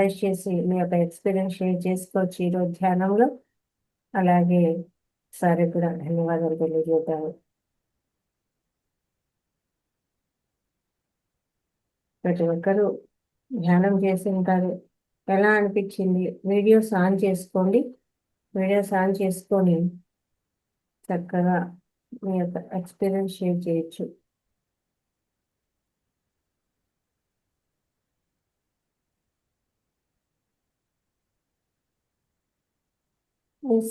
Voice చేసి మీ యొక్క experience share చేసుకోవచ్చు ఈరోజు ధ్యానంలో. అలాగే సార్ కూడా ధన్యవాదాలు తెలియజేద్దాము. ప్రతి ఒక్కరూ ధ్యానం చేసి ఉంటారు. ఎలా అనిపించింది? వీడియోస్ ఆన్ చేసుకోండి. వీడియోస్ ఆన్ చేసుకొని చక్కగా మీ యొక్క ఎక్స్పీరియన్స్ షేర్ చేయొచ్చు.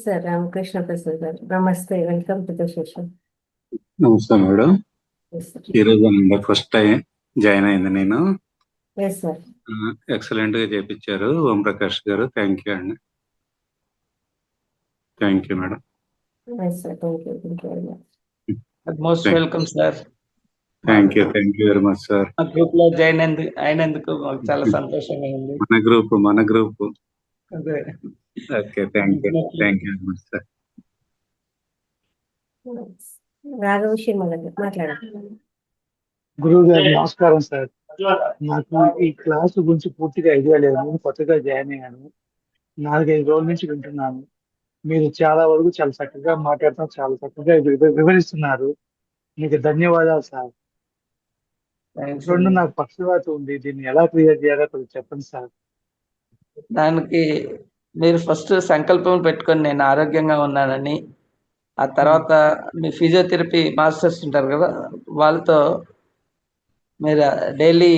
సార్ రామకృష్ణ ప్రసాద్ గారు, నమస్తే, వెల్కమ్ టు ద సెషన్. నమస్తే మేడం. ఈరోజు ఫస్ట్ టైం జాయిన్ అయింది నేను. ఎక్సలెంట్ గా చేపించారు ఓం ప్రకాష్ గారు. థ్యాంక్ యూ అండి. Thank you madam. Most welcome sir. Thank you very much sir. Group లో జాయిన్ అయినందుకు మాకు చాలా సంతోషంగా ఉంది. మన గ్రూప్ అదే. Okay, thank you very much sir. గురువు గారు నమస్కారం సార్. నాకు ఈ క్లాస్ గురించి పూర్తిగా ఐడియా లేదు. నేను కొత్తగా జాయిన్ అయ్యాను. 4-5 రోజుల నుంచి వింటున్నాను. మీరు చాలా వరకు చాలా చక్కగా మాట్లాడుతున్నారు, చాలా చక్కగా వివరిస్తున్నారు. మీకు ధన్యవాదాలు సార్. రెండు నాకు పక్షవాత ఉంది, దీన్ని ఎలా క్లియర్ చేయాలో కొంచెం చెప్పండి సార్. దానికి మీరు ఫస్ట్ సంకల్పం పెట్టుకొని నేను ఆరోగ్యంగా ఉన్నానని, ఆ తర్వాత మీ ఫిజియోథెరపీ మాస్టర్స్ ఉంటారు కదా, వాళ్ళతో మీరు డైలీ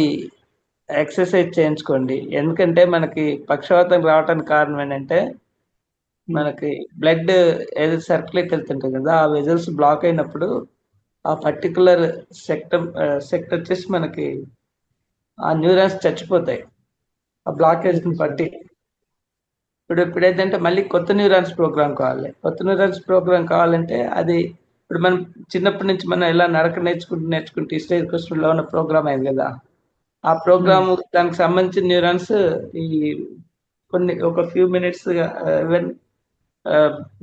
ఎక్సర్సైజ్ చేయించుకోండి. ఎందుకంటే మనకి పక్షవాతం రావడానికి కారణం ఏంటంటే మనకి బ్లడ్ ఏదో సర్క్యులేట్ వెళ్తుంటుంది కదా, ఆ వెజల్స్ బ్లాక్ అయినప్పుడు ఆ పర్టికులర్ సెక్టర్ వచ్చేసి మనకి ఆ న్యూరాన్స్ చచ్చిపోతాయి ఆ బ్లాకేజ్ని బట్టి. ఇప్పుడు ఏంటంటే మళ్ళీ కొత్త న్యూరాన్స్ ప్రోగ్రామ్ కావాలి. కొత్త న్యూరాన్స్ ప్రోగ్రామ్ కావాలంటే అది ఇప్పుడు మనం చిన్నప్పటి నుంచి మనం ఎలా నడక నేర్చుకుంటూ ఈ స్టేజ్కి వస్తులో ఉన్న ప్రోగ్రామ్ అయింది కదా, ఆ ప్రోగ్రామ్ దానికి సంబంధించిన న్యూరాన్స్ ఈ ఒక few minutes even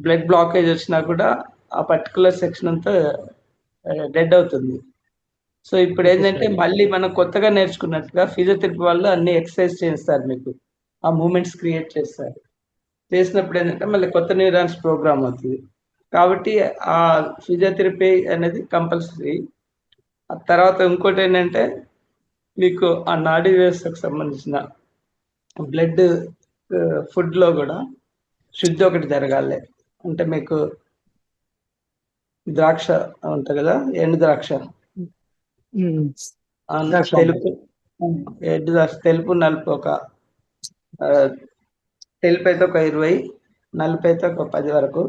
blood blockage వచ్చినా కూడా ఆ పర్టికులర్ సెక్షన్ అంతా డెడ్ అవుతుంది. సో ఇప్పుడు ఏంటంటే మళ్ళీ మనం కొత్తగా నేర్చుకున్నట్టుగా ఫిజియోథెరపీ వాళ్ళు అన్ని ఎక్సర్సైజ్ చేస్తారు, మీకు ఆ మూమెంట్స్ క్రియేట్ చేస్తారు. చేసినప్పుడు ఏంటంటే మళ్ళీ కొత్త న్యూరాన్స్ ప్రోగ్రామ్ అవుతుంది. కాబట్టి ఆ ఫిజియోథెరపీ అనేది కంపల్సరీ. ఆ తర్వాత ఇంకోటి ఏంటంటే మీకు ఆ నాడీ వ్యవస్థకు సంబంధించిన బ్లడ్ ఫుడ్లో కూడా శుద్ధి ఒకటి జరగాలి. అంటే మీకు ద్రాక్ష ఉంటుంది కదా, ఎండు ద్రాక్ష, తెలుపు నలుపు ఒక తెలుపు అయితే ఒక 20, నలుపు అయితే ఒక 10 వరకు.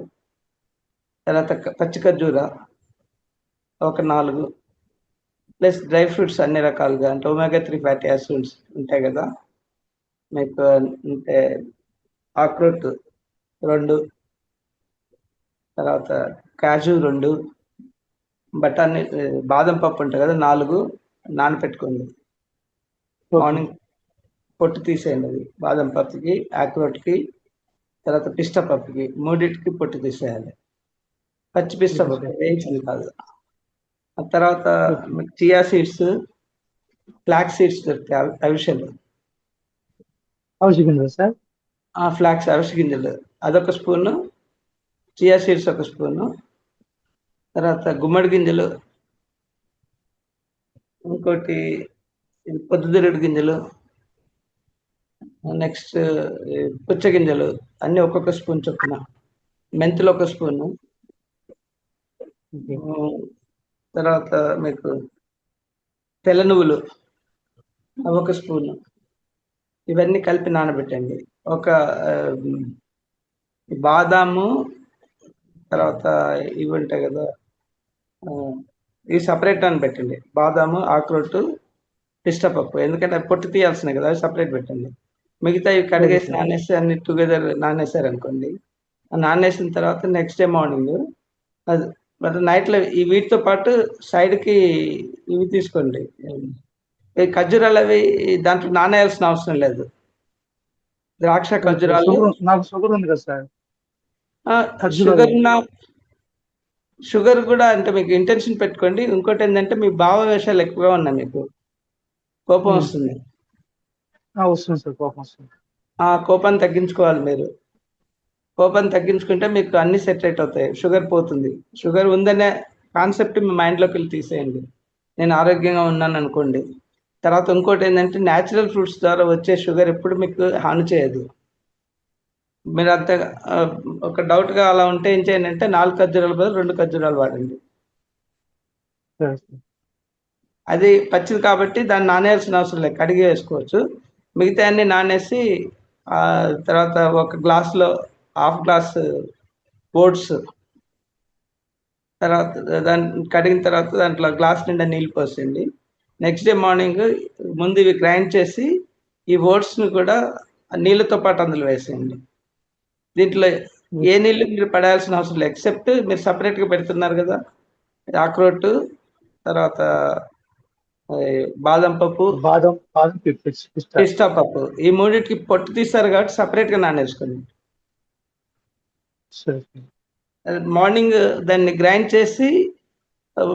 తర్వాత పచ్చి ఖర్జూర ఒక 4, ప్లస్ డ్రై ఫ్రూట్స్ అన్ని రకాలుగా, అంటే omega-3 ఫ్యాటీ యాసిడ్స్ ఉంటాయి కదా మీకు, అంటే ఆక్రోట్ 2, తర్వాత కాజు 2, బఠానీ బాదం పప్పు ఉంటుంది కదా 4 నానపెట్టుకోండి. మార్నింగ్ పొట్టు తీసేయండి, అది బాదం పప్పుకి, ఆక్రోట్కి, తర్వాత పిస్తా పప్పుకి, మూడింటికి పొట్టు తీసేయాలి. పచ్చి పిస్తా పప్పు వేయించింది కాదు. ఆ తర్వాత చియా సీడ్స్, ఫ్లాక్స్ సీడ్స్ దొరుకుతాయి, అవిసెలు, ఫ్లాక్స్ అవిసె గింజలు అదొక స్పూను, చియా సీడ్స్ ఒక స్పూను, తర్వాత గుమ్మడి గింజలు, ఇంకోటి పొద్దుతిరుగుడు గింజలు, నెక్స్ట్ పుచ్చ గింజలు అన్నీ ఒక్కొక్క స్పూన్ చొప్పున, మెంతులు ఒక స్పూను, తర్వాత మీకు తెల్ల నువ్వులు అవి ఒక స్పూను, ఇవన్నీ కలిపి నానబెట్టండి. ఒక బాదాము, తర్వాత ఇవి ఉంటాయి కదా, ఇవి సపరేట్ నానబెట్టండి. బాదాము, ఆక్రోట్, పిస్తా పప్పు, ఎందుకంటే పొట్టు తీయాల్సినవి కదా, అవి సపరేట్ పెట్టండి. మిగతా ఇవి కడిగేసి నానేసి అన్ని టుగెదర్ నానేసారు అనుకోండి. నానేసిన తర్వాత నెక్స్ట్ డే మార్నింగ్ అది మరి నైట్లో ఈ వీటితో పాటు సైడ్కి ఇవి తీసుకోండి, ఈ ఖర్జూరాలు అవి దాంట్లో నానేయాల్సిన అవసరం లేదు. ద్రాక్ష, ఖర్జూరాలు. షుగర్ కూడా అంటే మీకు ఇంటెన్షన్ పెట్టుకోండి. ఇంకోటి ఏంటంటే మీ భావవేశాలు ఎక్కువగా ఉన్నాయి, మీకు కోపం వస్తుంది. వస్తుంది సార్, కోపం వస్తుంది. ఆ కోపాన్ని తగ్గించుకోవాలి మీరు. కోపాన్ని తగ్గించుకుంటే మీకు అన్ని సెటిల్ అవుతాయి. షుగర్ పోతుంది. షుగర్ ఉందనే కాన్సెప్ట్ మీ మైండ్‌లోకి వెళ్ళి తీసేయండి. నేను ఆరోగ్యంగా ఉన్నాను అనుకోండి. తర్వాత ఇంకోటి ఏంటంటే న్యాచురల్ ఫ్రూట్స్ ద్వారా వచ్చే షుగర్ ఎప్పుడు మీకు హాని చేయదు. మీరు అంత ఒక డౌట్‌గా అలా ఉంటే ఏం చేయండి అంటే 4 ఖర్జూరాల బదులు 2 ఖర్జూరాలు వాడండి. సరే సార్. అది పచ్చిది కాబట్టి దాన్ని నానేయాల్సిన అవసరం లేదు. కడిగి వేసుకోవచ్చు. మిగతా అన్ని నానేసి తర్వాత ఒక గ్లాస్‌లో హాఫ్ గ్లాస్ ఓట్స్, తర్వాత దాన్ని కడిగిన తర్వాత దాంట్లో గ్లాస్ నిండా నీళ్ళు పోసేయండి. నెక్స్ట్ డే మార్నింగ్ ముందు ఇవి గ్రైండ్ చేసి ఈ ఓట్స్‌ని కూడా నీళ్ళతో పాటు అందులో వేసేయండి. దీంట్లో ఏ నీళ్ళు మీరు పడేయాల్సిన అవసరం లేదు. ఎక్సెప్ట్ మీరు సెపరేట్‌గా పెడుతున్నారు కదా! అక్రోటు, తర్వాత బాదం పప్పు, బాదం బాదం పిస్తా. పిస్తా పప్పు. ఈ మూడిటికి పొట్టు తీస్తారు కాబట్టి సెపరేట్‌గా నానేసుకోండి. సరే సార్. మార్నింగ్ దాన్ని గ్రైండ్ చేసి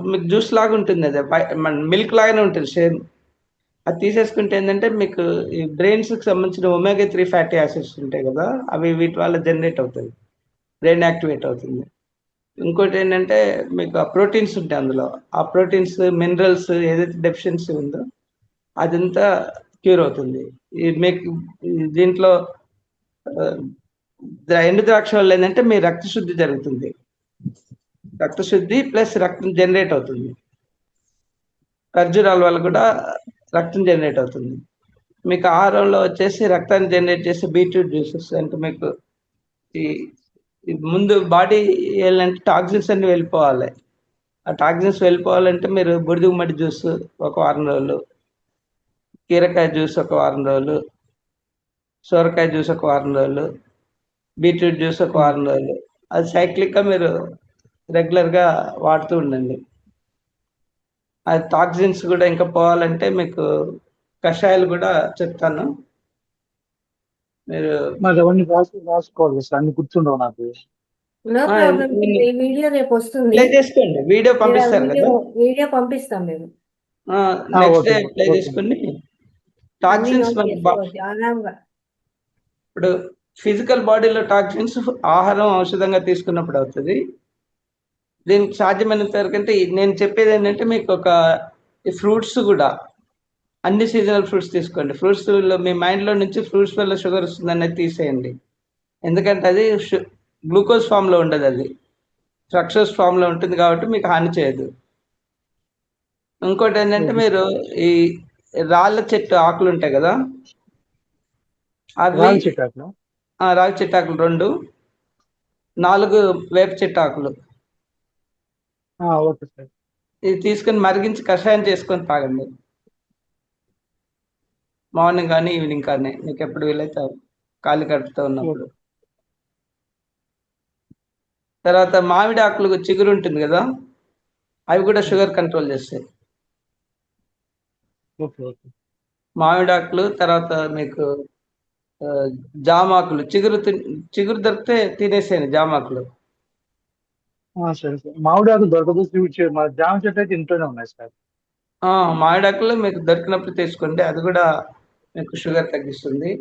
మీకు జ్యూస్ లాగా ఉంటుంది అది. మన మిల్క్ లాగానే ఉంటుంది సేమ్. అది తీసేసుకుంటే ఏంటంటే మీకు ఈ బ్రెయిన్స్‌కి సంబంధించిన ఒమేగా 3 ఫ్యాటీ యాసిడ్స్ ఉంటాయి కదా! అవి వీటి వల్ల జనరేట్ అవుతాయి. బ్రెయిన్ యాక్టివేట్ అవుతుంది. ఇంకోటి ఏంటంటే మీకు ఆ ప్రోటీన్స్ ఉంటాయి అందులో. ఆ ప్రోటీన్స్, మినరల్స్ ఏదైతే డెఫిషియన్సీ ఉందో అదంతా క్యూర్ అవుతుంది. మీకు దీంట్లో ఎండు ద్రాక్ష వల్ల ఏంటంటే మీ రక్త శుద్ధి జరుగుతుంది. రక్త శుద్ధి ప్లస్ రక్తం జనరేట్ అవుతుంది. ఖర్జూరాల వల్ల కూడా రక్తం జనరేట్ అవుతుంది. మీకు ఆహారంలో వచ్చేసి రక్తాన్ని జనరేట్ చేసే బీట్రూట్ జ్యూసెస్ అంటే మీకు ఈ ముందు బాడీ వెళ్ళాలంటే టాక్సిన్స్ అన్ని వెళ్ళిపోవాలి. ఆ టాక్సిన్స్ వెళ్ళిపోవాలంటే మీరు బూడిద గుమ్మడి జ్యూస్ ఒక వారం రోజులు, కీరకాయ జ్యూస్ ఒక వారం రోజులు, సొరకాయ జ్యూస్ ఒక వారం రోజులు, బీట్రూట్ జ్యూస్ ఒక వారం రోజులు. అది సైక్లిక్‌గా మీరు రెగ్యులర్‌గా వాడుతూ ఉండండి. అది టాక్సిన్స్ కూడా ఇంకా పోవాలంటే మీకు కషాయాలు కూడా చెప్తాను. మీరు మరి అవన్నీ రాసుకోవాలి సార్. అన్ని గుర్తుండవు నాకు. నో ఆ! ప్రాబ్లం. నేను ఈ వీడియో రేపు వస్తుంది. ప్లే చేసుకోండి. వీడియో మీరు ఆ పంపిస్తారు కదా! వీడియో పంపిస్తాం మేము. Next okay day play okay చేసుకొని అన్ని టాక్సిన్స్ నోట్ మనకి చేసుకోవచ్చు ఆరాంగా. ఇప్పుడు ఫిజికల్ బాడీలో టాక్సిన్స్ ఆహారం, ఔషధంగా తీసుకున్నప్పుడు అవుతది. దీనికి సాధ్యమైనంత వరకంటే నేను చెప్పేది ఏంటంటే మీకు ఈ ఫ్రూట్స్ కూడా అన్ని సీజనల్ ఫ్రూట్స్ తీసుకోండి. ఫ్రూట్స్‌లో మీ మైండ్‌లో నుంచి ఫ్రూట్స్ వల్ల షుగర్ వస్తుందనేది తీసేయండి. ఎందుకంటే అది గ్లూకోజ్ ఫామ్‌లో ఉండదది. ఫ్రక్టోజ్ ఫామ్‌లో ఉంటుంది కాబట్టి మీకు హాని చేయదు. ఇంకోటేంటంటే ఓకే మీరు సార్. ఈ రాళ్ళ చెట్టు ఆకులుంటాయి గదా! అవి రాగి చెట్టు. రాగి చెట్టాకులు 2, 4 వేప చెట్టాకులు. Okay sir. ఇది తీసుకొని మరిగించి కషాయం చేసుకొని తాగండి. మార్నింగ్ గానీ, ఈవినింగ్ కానీ మీకెప్పుడు వీలైతే ఖాళీ కడుపుతో ఉన్నప్పుడు. ఓకే తర్వాత మామిడి ఆకులు చిగురుంటుంది గదా! అవి కూడా షుగర్ కంట్రోల్ చేస్తాయి. Okay okay. మామిడాకులు తర్వాత మీకు జామాకులు చిగురు దొరికితే తినేసేయండి జామాకులు. సరే సార్. మామిడాకు దొరకదు. మా జామ చెట్టు అయితే ఇంట్లోనే ఉన్నాయి సార్. మామిడాకులు మీకు దొరికినప్పుడు తీసుకోండి. అది కూడా మీకు షుగర్ తగ్గిస్తుంది.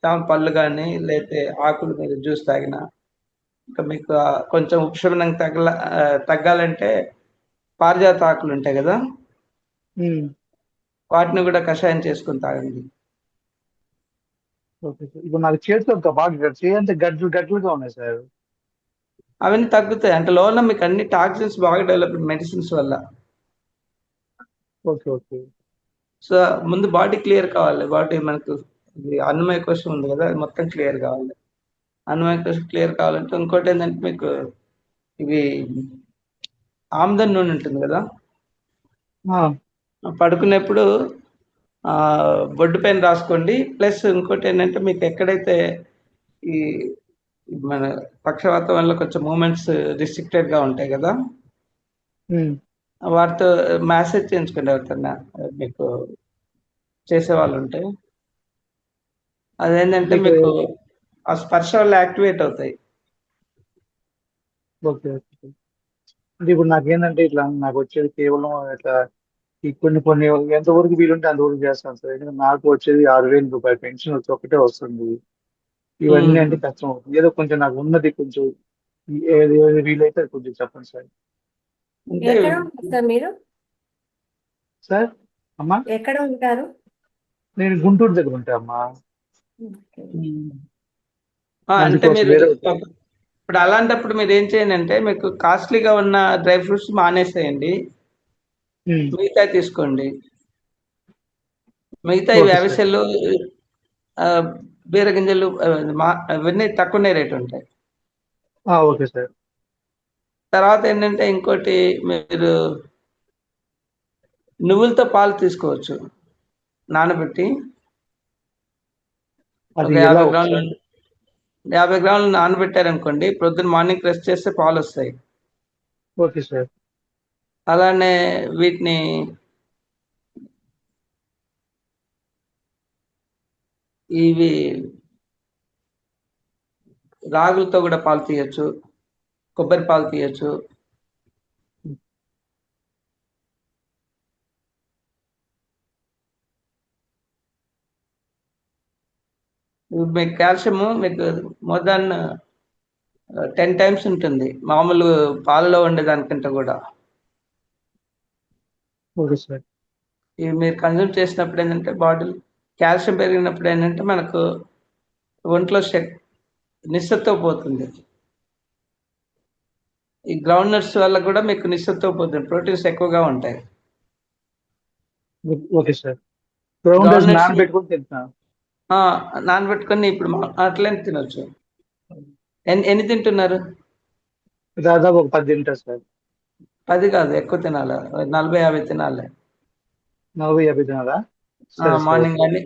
జామ పళ్ళు గానీ, లేతే ఆకులు మీరు జ్యూస్ తాగినా, ఇంకా మీకు కొంచెం ఉపశమనం తగ్గాలంటే పారిజాత ఆకులుంటాయి గదా! ఉమ్. వాటిని కూడా కషాయం చేసుకొని తాగండి. Okay sir. ఇప్పుడు నాకు చేతిలో బాగా చేయంతా గడ్డలుగా ఉన్నాయి సార్. అవన్నీ తగ్గుతాయి. అంటే లోన మీకు అన్ని టాక్సిన్స్ బాగా డెవలప్ మెడిసిన్స్ వల్ల. Okay okay. సో, ముందు బాడీ క్లియర్ కావాలి. బాడీ మనకు ఇది అన్నమయ కోశం ఉంది గదా! అది మొత్తం క్లియర్ కావాలి. అన్నమయ కోశం క్లియర్ కావాలంటే ఇంకోటేంటంటే మీకు ఇవి ఆముదం నూనె ఉంటుంది గదా! ఆ, పడుకునేప్పుడు బొడ్డు పైన రాసుకోండి. ప్లస్ ఇంకోటేంటంటే మీకు ఎక్కడైతే ఈ మన పక్షవాతం వల్ల కొంచెం మూవ్‌మెంట్స్ రిస్ట్రిక్టెడ్‌గా ఉంటాయి గదా! ఉమ్. వాటితో మసాజ్ చేయించుకోండి ఎవరితోన్నా మీకు చేసేవాళ్ళుంటే. అదేంటంటే మీకు మీకు ఆ స్పర్శ వల్ల యాక్టివేట్ అవుతాయి. Okay okay. అంటే ఇప్పుడు నాకేంటంటే ఇట్లా నాకు వచ్చేది కేవలం ఇట్లా ఈ కొన్ని ఎంతవరకు వీలుంటే అంతవరకు చేస్తాను సార్. ఎందుకంటే నాకు వచ్చేది 6,000 రూపాయలు పెన్షన్ వచ్చి ఒకటే వస్తుంది. ఇవన్నీ అంటే కష్టం అవుతుంది. ఏదో కొంచెం నాకు ఉన్నది కొంచెం ఏది ఏది వీలైతే అది కొంచెం చెప్పండి సార్. అంటే ఎక్కడ ఉంటారు సార్ మీరు? సార్ అమ్మా, ఎక్కడ ఉంటారు? నేను గుంటూరు దగ్గర ఉంటా అమ్మా. ఓకే. అంటే అందుకోసం మీరు వేరే ఇప్పుడు అలాంటప్పుడు మీరు ఏం చేయండి అంటే మీకు కాస్ట్లీగా ఉన్న డ్రై ఫ్రూట్స్ మానేసేయండి, మిగతా తీసుకోండి. మిగతా ఇవి ఓకే సార్. అవిసెలు, ఆ, బీర గింజలు, అవన్నీ తక్కువనే రేట్ ఉంటాయి. Okay sir. తర్వాత ఏంటంటే ఇంకోటి, మీరు నువ్వులతో పాలు తీసుకోవచ్చు నానబెట్టి. అది ఒక ఎలా 50 గ్రాములు ఒకసారి? 50 గ్రాములు నానబెట్టారనుకోండి, ప్రొద్దున మార్నింగ్ ప్రెస్ చేస్తే పాలు వస్తాయి. Okay sir. అలానే వీటిని ఇవి రాగులతో కూడా పాలు తీయచ్చు, కొబ్బరి పాలు తీయచ్చు. మీకు కాల్షియము మీకు మోర్ దాన్ 10 టైమ్స్ ఉంటుంది మామూలు పాలలో ఉండేదానికంటే కూడా. Okay sir. ఇవి మీరు కన్జ్యూమ్ చేసినప్పుడు ఏంటంటే బాడీలో కాల్షియం పెరిగినప్పుడు ఏంటంటే మనకు ఒంట్లో నిస్సత్తువ పోతుంది. ఈ గ్రౌండ్ నట్స్ వల్ల కూడా మీకు నిస్సత్తువ పోతుంది, ప్రోటీన్స్ ఎక్కువగా ఉంటాయి. Okay sir. Ground ground nuts నానబెట్టుకొని తింటున్నాను. నానబెట్టుకొని ఇప్పుడు అట్లనే తినొచ్చు. ఎన్ని తింటున్నారు? దాదాపు ఒక 10 తింటా సార్. 10 కాదు, ఎక్కువ తినాలి, 40-50 తినాలి. 40-50 తినాలా? సరే సరే మార్నింగ్ సార్. అని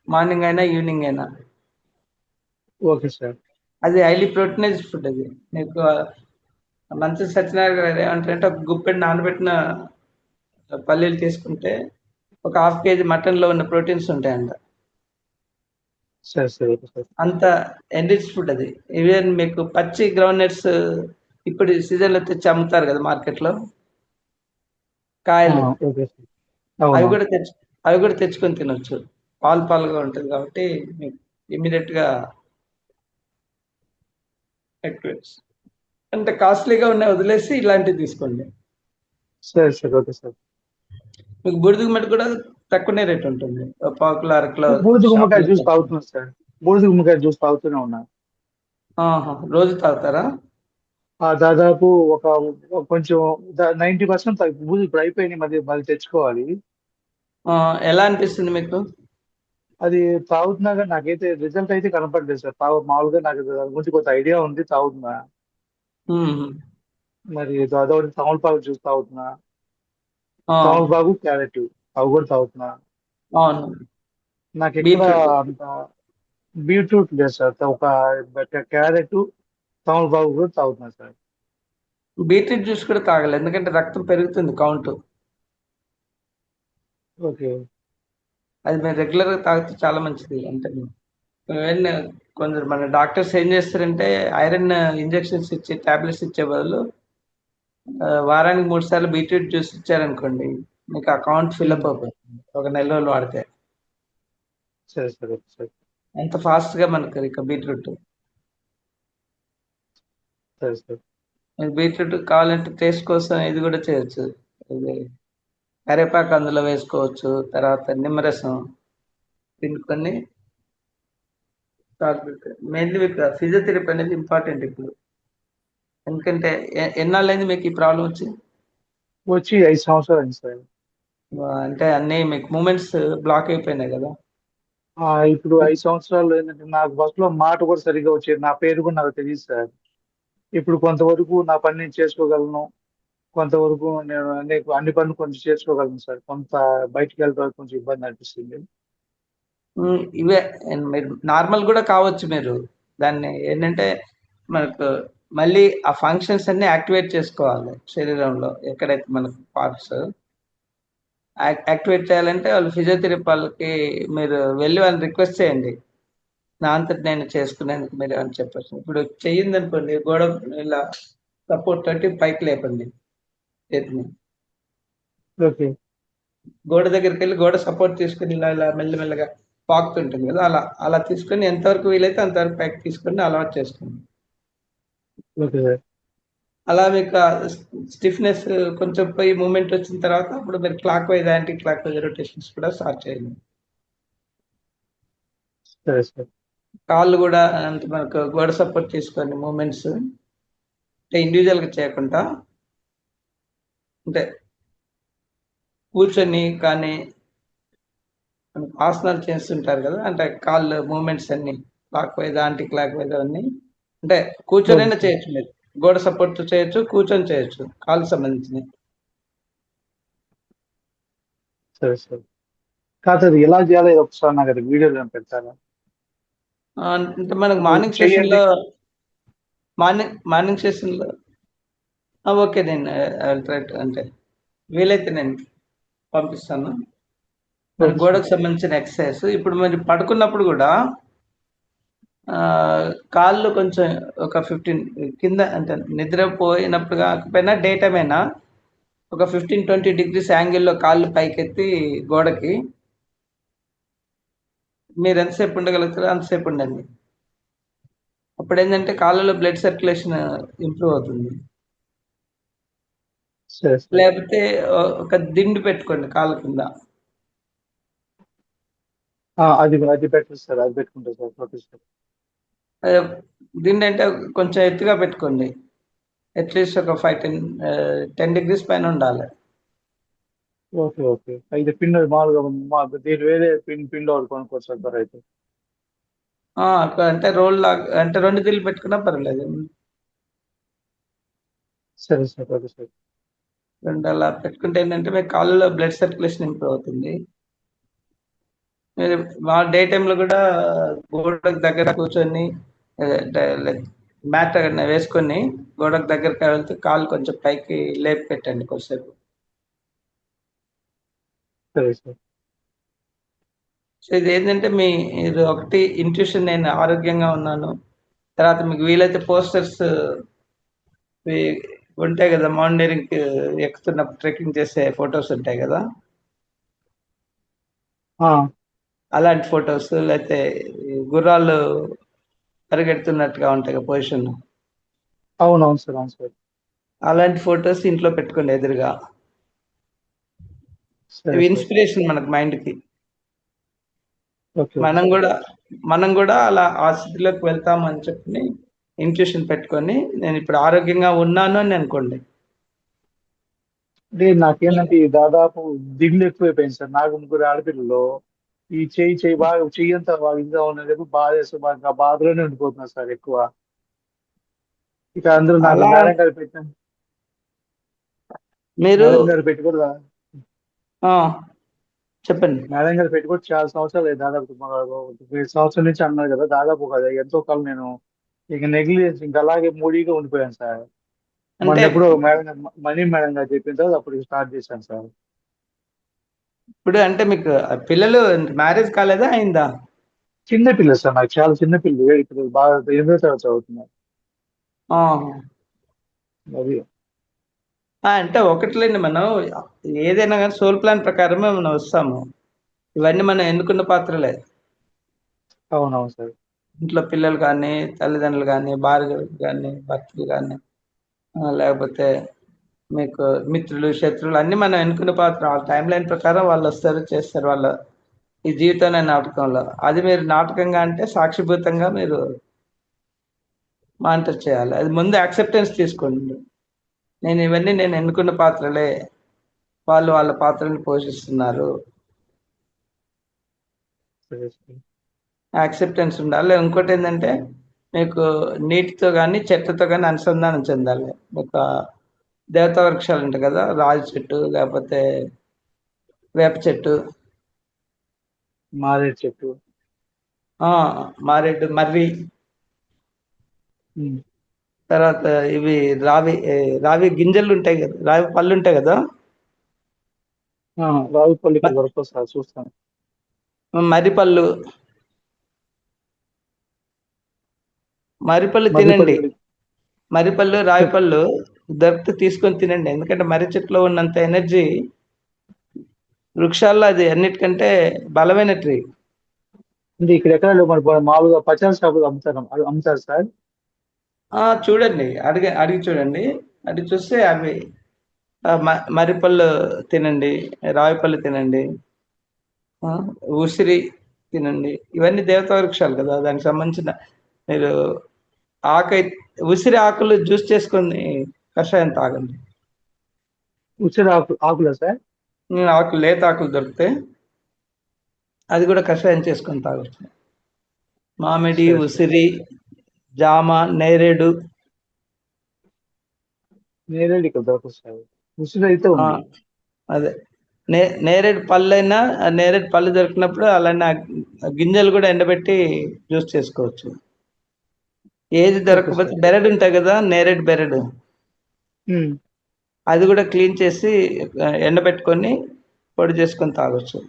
మార్నింగ్ అయినా ఈవినింగ్ అయినా. Okay sir. అది హైలీ ప్రోటీనైజ్ ఫుడ్. అది మీకు మంచి సత్యనారాయణ గారు ఏమంటారంటే ఒక గుప్పెడు నానబెట్టిన పల్లీలు తీసుకుంటే ఒక ½ కేజీ మటన్లో ఉన్న ప్రోటీన్స్ ఉంటాయంట. సరే సరే ఓకే సార్. అంత ఎన్రిచ్ ఫుడ్ అది. ఈవెన్ మీకు పచ్చి గ్రౌండ్ నట్స్ ఇప్పుడు సీజన్లో తెచ్చి అమ్ముతారు కదా మార్కెట్లో, కాయలు. Okay sir. అవి అవును. కూడా అవి కూడా తెచ్చుకొని తినొచ్చు. పాలుగా ఉంటుంది కాబట్టి మీకు ఇమ్మీడియట్గా ఎక్కువ. అంటే కాస్ట్లీగా ఉన్నాయి వదిలేసి ఇలాంటివి తీసుకోండి. సరే సార్. Okay sir. మీకు బూడిద గుమ్మడి కూడా తక్కువనే రేట్ ఉంటుంది, పావు కిలో, అరకిలో బూడిద గుమ్మడికాయ షాప్లో. జ్యూస్ తాగుతున్నాను సార్. బూడిద గుమ్మడికాయ జ్యూస్ తాగుతూనే ఉన్నా. రోజు తాగుతారా? దాదాపు ఒక కొంచెం 90% బూజు ఇప్పుడు అయిపోయినాయి, మళ్ళీ తెచ్చుకోవాలి. ఎలా అనిపిస్తుంది మీకు? అది తాగుతున్నా కానీ నాకైతే రిజల్ట్ అయితే కనపడలేదు సార్. మామూలుగా నాకు దాని గురించి కొంత ఐడియా ఉంది, తాగుతున్నా. మ్మ్. మరి అదొకటి తమలపాకు జ్యూస్ తాగుతున్నా. ఆ, తమలపాకు, క్యారెట్ అవి కూడా తాగుతున్నా. అవును. నాకు ఎక్కడ బీట్రూట్ అంత బీట్రూట్ లేదు సార్. ఒక క్యారెట్, తమలపాకు కూడా తాగుతున్నా సార్. బీట్రూట్ జ్యూస్ కూడా తాగాలి, ఎందుకంటే రక్తం పెరుగుతుంది కౌంట్. ఓకే. అది మీరు రెగ్యులర్గా తాగితే చాలా మంచిది. అంటే ఈవెన్ కొందరు మన డాక్టర్స్ ఏం చేస్తారంటే ఐరన్ ఇంజెక్షన్స్ ఇచ్చి టాబ్లెట్స్ ఇచ్చే బదులు వారానికి 3 సార్లు బీట్రూట్ జ్యూస్ ఇచ్చారనుకోండి, మీకు అకౌంట్ ఫిల్అప్ అయిపోతుంది ఒక నెల రోజులు వాడితే. సరే సార్. Okay sir. ఎంత ఫాస్ట్గా మనకు ఇక బీట్రూట్. సరే సార్. మీకు బీట్రూట్ కావాలంటే టేస్ట్ కోసం ఇది కూడా చేయొచ్చు. ఇది కరివేపాకు అందులో వేసుకోవచ్చు, తర్వాత నిమ్మరసం పిండుకొని మెయిన్లీ మీకు ఫిజియోథెరపీ అనేది ఇంపార్టెంట్ ఇప్పుడు. ఎందుకంటే ఎన్నాళ్ళైంది మీకు ఈ ప్రాబ్లం వచ్చి? వచ్చి 5 సంవత్సరాలు అయింది సార్. అంటే అన్నీ మీకు మూమెంట్స్ బ్లాక్ అయిపోయినాయి కదా. ఇప్పుడు 5 సంవత్సరాలు ఏంటంటే నాకు బస్సులో మాట కూడా సరిగ్గా వచ్చేది. నా పేరు కూడా నాకు తెలియదు సార్. ఇప్పుడు కొంతవరకు నా పని నేను చేసుకోగలను. కొంతవరకు నేను అన్ని పనులు కొంచెం చేసుకోగలను సార్. కొంత బయటికి వెళ్ళడానికి కొంచెం ఇబ్బంది అనిపిస్తుంది. ఇవే మీరు నార్మల్ కూడా కావచ్చు. మీరు దాన్ని ఏంటంటే మనకు మళ్ళీ ఆ ఫంక్షన్స్ అన్ని యాక్టివేట్ చేసుకోవాలి శరీరంలో, ఎక్కడైతే మనకు పార్ట్స్ యాక్టివేట్ చేయాలంటే వాళ్ళు ఫిజియోథెరపీ వాళ్ళకి మీరు వెళ్ళి వాళ్ళని రిక్వెస్ట్ చేయండి, నా అంతటి నేను చేసుకునేందుకు మీరు అని చెప్పచ్చు. ఇప్పుడు చెయ్యింది అనుకోండి, గోడ ఇలా సపోర్ట్ తోటి పైకి లేపండి చేతిని. ఓకే. గోడ దగ్గరికి వెళ్ళి గోడ సపోర్ట్ తీసుకుని ఇలా ఇలా మెల్లమెల్లగా పాకుతుంటుంది కదా, అలా అలా తీసుకొని ఎంతవరకు వీలైతే అంతవరకు పైకి తీసుకొని అలవాటు చేసుకోండి. Okay sir. అలా మీకు స్టిఫ్నెస్ కొంచెం పోయి మూమెంట్ వచ్చిన తర్వాత అప్పుడు మీరు clock wise anti clock wise rotations కూడా స్టార్ట్ చేయండి. సరే సార్. కాళ్ళు కూడా అంటే మనకు గోడ సపోర్ట్ తీసుకొని మూమెంట్స్ అంటే ఇండివిజువల్గా చేయకుండా, అంటే కూర్చొని కానీ మనకు ఆసనాలు చేస్తుంటారు కదా, అంటే కాళ్ళు మూమెంట్స్ అన్ని clock wise anti clock wise అన్ని, అంటే కూర్చొనైనా చేయొచ్చు, మీరు గోడ సపోర్ట్ చేయొచ్చు, కూర్చొని చేయొచ్చు, కాళ్ళకి సంబంధించినవి. సరే సార్. కాదు అది ఎలా చేయాలో ఇది ఒకసారి నాకు అది వీడియోలో పెడతారా? అంటే మనకు ఇప్పుడు మార్నింగ్ చెయ్యండి. సెషన్లో మార్నింగ్ సెషన్లో ఓకే, నేను అంటే వీలైతే నేను పంపిస్తాను. మన ఓకే గోడకు సార్. సంబంధించిన ఎక్సర్సైజ్. ఇప్పుడు మరి పడుకున్నప్పుడు కూడా కాళ్ళు కొంచెం ఒక 15 కింద, అంటే నిద్రపోయినప్పుడు కాకపోయినా డే టైం అయినా ఒక 15-20 డిగ్రీస్ యాంగిల్లో కాళ్ళు పైకెత్తి గోడకి మీరు ఎంతసేపు ఉండగలుగుతారో అంతసేపు ఉండండి. అప్పుడు ఏంటంటే కాళ్ళలో బ్లడ్ సర్క్యులేషన్ ఇంప్రూవ్ అవుతుంది. సరే సార్. లేకపోతే ఒక దిండు పెట్టుకోండి కాళ్ళ కింద. అది అది బెటర్ సార్. అది పెట్టుకుంటా సార్. Okay sir. దిండు అంటే కొంచెం ఎత్తుగా పెట్టుకోండి, అట్లీస్ట్ ఒక 5-10 డిగ్రీస్ పైన ఉండాలి. Okay okay. అయితే పిన్ మామూలుగా దీని వేరే పిన్ ఒకటి కొనుక్కోవచ్చు సార్ అయితే. అంటే రోల్ లాగా, అంటే 2 దిల్లు పెట్టుకున్నా పర్లేదు. సరే సార్. Okay sir. 2 అలా పెట్టుకుంటే ఏంటంటే మీ కాళ్ళలో బ్లడ్ సర్క్యులేషన్ ఇంప్రూవ్ అవుతుంది. మీరు డే టైంలో కూడా గోడకు దగ్గర కూర్చొని మ్యాట్ వేసుకొని గోడకు దగ్గరకి వెళ్తే కాళ్ళు కొంచెం పైకి లేపి పెట్టండి కొద్దిసేపు. సరే సార్. సో ఇది ఏంటంటే ఇది ఒకటి ఇంట్యూషన్, నేను ఆరోగ్యంగా ఉన్నాను. తర్వాత మీకు వీలైతే పోస్టర్స్ ఉంటాయి కదా, మౌంటైనరింగ్ ఎక్కుతున్నప్పుడు ట్రెక్కింగ్ చేసే ఫొటోస్ ఉంటాయి కదా, అలాంటి ఫొటోస్, లేకపోతే గుర్రాలు పరిగెడుతున్నట్టుగా ఉంటాయి కదా పొజిషన్, అవునవును సార్. అవును సార్. అలాంటి ఫొటోస్ ఇంట్లో పెట్టుకోండి ఎదురుగా. సరే ఇవి సార్. ఇన్స్పిరేషన్ మనకు మైండ్కి. ఓకే ఓకే మనం సార్. కూడా మనం కూడా అలా ఆ స్థితిలోకి వెళ్తామని చెప్పి ఇంట్యూషన్ పెట్టుకొని నేను ఇప్పుడు ఆరోగ్యంగా ఉన్నాను అని అనుకోండి. అంటే నాకేంటంటే ఈ దాదాపు దిగులు ఎక్కువైపోయింది సార్. నాకు ముగ్గురు ఆడపిల్లలు. ఈ చెయ్యి బాగా చెయ్యి అంతా బాగా ఇదిగా ఉన్నది, బాధ వేస్తుంది. బాగా ఆ బాధలోనే ఉండిపోతున్నా సార్ ఎక్కువ. ఇక అందరూ నాకు అలా మేడం గారు పెట్టాను. మీరు మేడం గారు పెట్టి కూడా చెప్పండి. మేడం గారు పెట్టి కూడా చాలా సంవత్సరాలు అయ్యింది. దాదాపు 2 సంవత్సరాల నుంచి అన్నారు కదా, దాదాపు ఒక ఎంతో కాలం నేను ఇక నెగ్లిజెన్స్ ఇంకా అలాగే మూడీగా ఉండిపోయాను సార్. అంటే మొన్న ఎప్పుడో మనీ మేడం గారు చెప్పిన తర్వాత అప్పుడు స్టార్ట్ చేశాను సార్. ఇప్పుడు అంటే మీకు పిల్లలు మ్యారేజ్ కాలేదా, అయిందా? చిన్న పిల్లలు సార్, నాకు చాలా చిన్న పిల్లలు. ఇప్పుడు బాగా 8వ తరగతి చదువుతున్నారు. ఆ. అది అంటే ఒకట్లేండి, మనం ఏదైనా కానీ సోల్ ప్లాన్ ప్రకారమే మనం వస్తాము. ఇవన్నీ మనం ఎన్నుకున్న పాత్రలే. అవునవును సార్. ఇంట్లో పిల్లలు కానీ, తల్లిదండ్రులు కానీ, భార్యలు కానీ, భర్తలు కానీ, లేకపోతే మీకు మిత్రులు, శత్రువులు అన్నీ మనం ఎన్నుకున్న పాత్ర. ఆ టైం లైన్ ప్రకారం వాళ్ళు వస్తారు, చేస్తారు వాళ్ళ ఈ జీవితం అనే నాటకంలో. అది మీరు నాటకంగా అంటే సాక్షిభూతంగా మీరు మానిటర్ చేయాలి. అది ముందు యాక్సెప్టెన్స్ తీసుకోండి. నేను ఎన్నుకున్న పాత్రలే, వాళ్ళు వాళ్ళ పాత్రని పోషిస్తున్నారు. సరే సార్. యాక్సెప్టెన్స్ ఉండాలి. ఇంకోటి ఏంటంటే మీకు నీటితో కానీ చెట్లతో కానీ అనుసంధానం చెందాలి. ఒక దేవతా వృక్షాలు ఉంటాయి కదా, రాజు చెట్టు, లేకపోతే వేప చెట్టు, మారేడు చెట్టు. మారేడు, మర్రి, ఉమ్. తర్వాత ఇవి రావి గింజలు ఉంటాయి కదా, రావి పళ్ళు ఉంటాయి కదా, రావుపల్లి ఇక్కడ దొరకదు సార్, చూస్తాను. మర్రి పళ్ళు తినండి. మర్రిపల్లి మర్రిపళ్ళు, రావి పళ్ళు దొరికితే తీసుకొని తినండి. ఎందుకంటే మర్రి చెట్టులో ఉన్నంత ఎనర్జీ వృక్షాల్లో అది అన్నిటికంటే బలమైన ట్రీ. అంటే ఇక్కడ ఎక్కడ లేవు, మరి మామూలుగా పచారీ షాపులు అమ్ముతారు సార్. చూడండి, అడిగి అడిగి చూడండి. అడిగి చూస్తే అవి మర్రిపళ్ళు తినండి, రావిపళ్ళు తినండి, ఉసిరి తినండి. ఇవన్నీ దేవతా వృక్షాలు కదా, దానికి సంబంధించిన మీరు ఉసిరి ఆకులు జ్యూస్ చేసుకొని కషాయం తాగండి. ఉసిరి ఆకులా సార్? ఆకులు, లేత ఆకులు దొరుకుతాయి, అది కూడా కషాయం చేసుకొని తాగొచ్చు. మామిడి, సరే సార్. ఉసిరి, జామ, నేరేడు. నేరేడు ఇక్కడ దొరకదు సార్, ఉసిరి అయితే ఉంది. అదే నేరేడు పళ్ళైనా, నేరేడు పళ్ళు దొరికినప్పుడు అలానే గింజలు కూడా ఎండబెట్టి జ్యూస్ చేసుకోవచ్చు. ఏది దొరకకపోతే బెరడు ఉంటాయి కదా, నేరేడు బెరడు, అది కూడా క్లీన్ చేసి ఎండబెట్టుకొని పొడి చేసుకొని తాగొచ్చు.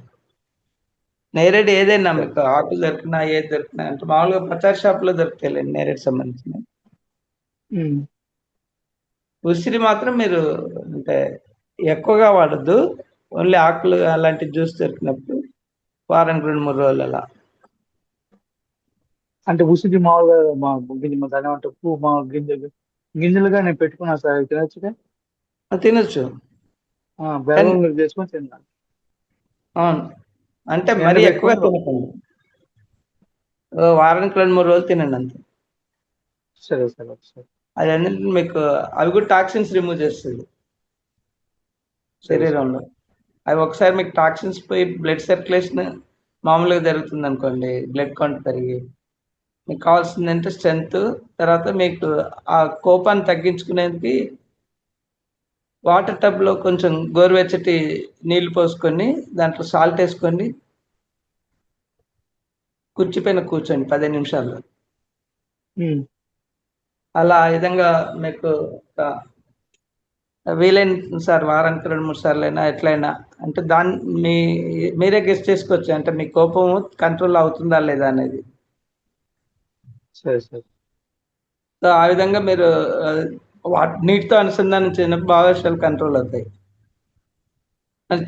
నేరేడు ఏదైనా మీకు ఆకులు దొరికినా ఏది దొరికినా, అంటే మామూలుగా పచారీ షాప్ లో దొరుకుతాయి నేరేడు సంబంధించిన. ఉసిరి మాత్రం మీరు అంటే ఎక్కువగా వాడద్దు, ఓన్లీ ఆకులు అలాంటి జ్యూస్ దొరికినప్పుడు వారానికి 2-3 రోజులు అలా. అంటే ఉసిరి మామూలుగా దాని ఏమంటారు, మా గింజలుగా నేను పెట్టుకున్నా సార్, తినొచ్చుగా? తినొచ్చు, బెల్లం చేసుకొని తిన్నాను. అవును, అంటే మరీ ఎక్కువ తినకండి, వారానికి 2-3 రోజులు తినండి అంతే. సరే సార్. ఒకసారి అది అన్నింటిని మీకు, అవి కూడా టాక్సిన్స్ రిమూవ్ చేస్తుంది శరీరంలో. అవి ఒకసారి మీకు టాక్సిన్స్ పోయి బ్లడ్ సర్క్యులేషన్ మామూలుగా జరుగుతుంది అనుకోండి, బ్లడ్ కౌంట్ పెరిగి మీకు కావాల్సింది అంటే స్ట్రెంగ్త్. తర్వాత మీకు ఆ కోపాన్ని తగ్గించుకునేందుకు వాటర్ టబ్లో కొంచెం గోరువెచ్చటి నీళ్లు పోసుకొని దాంట్లో సాల్ట్ వేసుకొని కుర్చీపైన కూర్చోండి 15 నిమిషాలు. అలా ఆ విధంగా మీకు వీలైన సార్ వారానికి 2-3 సార్లు అయినా ఎట్లయినా, అంటే మీరే గెస్ట్ చేసుకోవచ్చు, అంటే మీ కోపం కంట్రోల్ అవుతుందా లేదా అనేది. సరే సార్. సో ఆ విధంగా మీరు నీటితో అనుసంధానం చేసినప్పుడు భావోద్వేగాలు కంట్రోల్ అవుతాయి.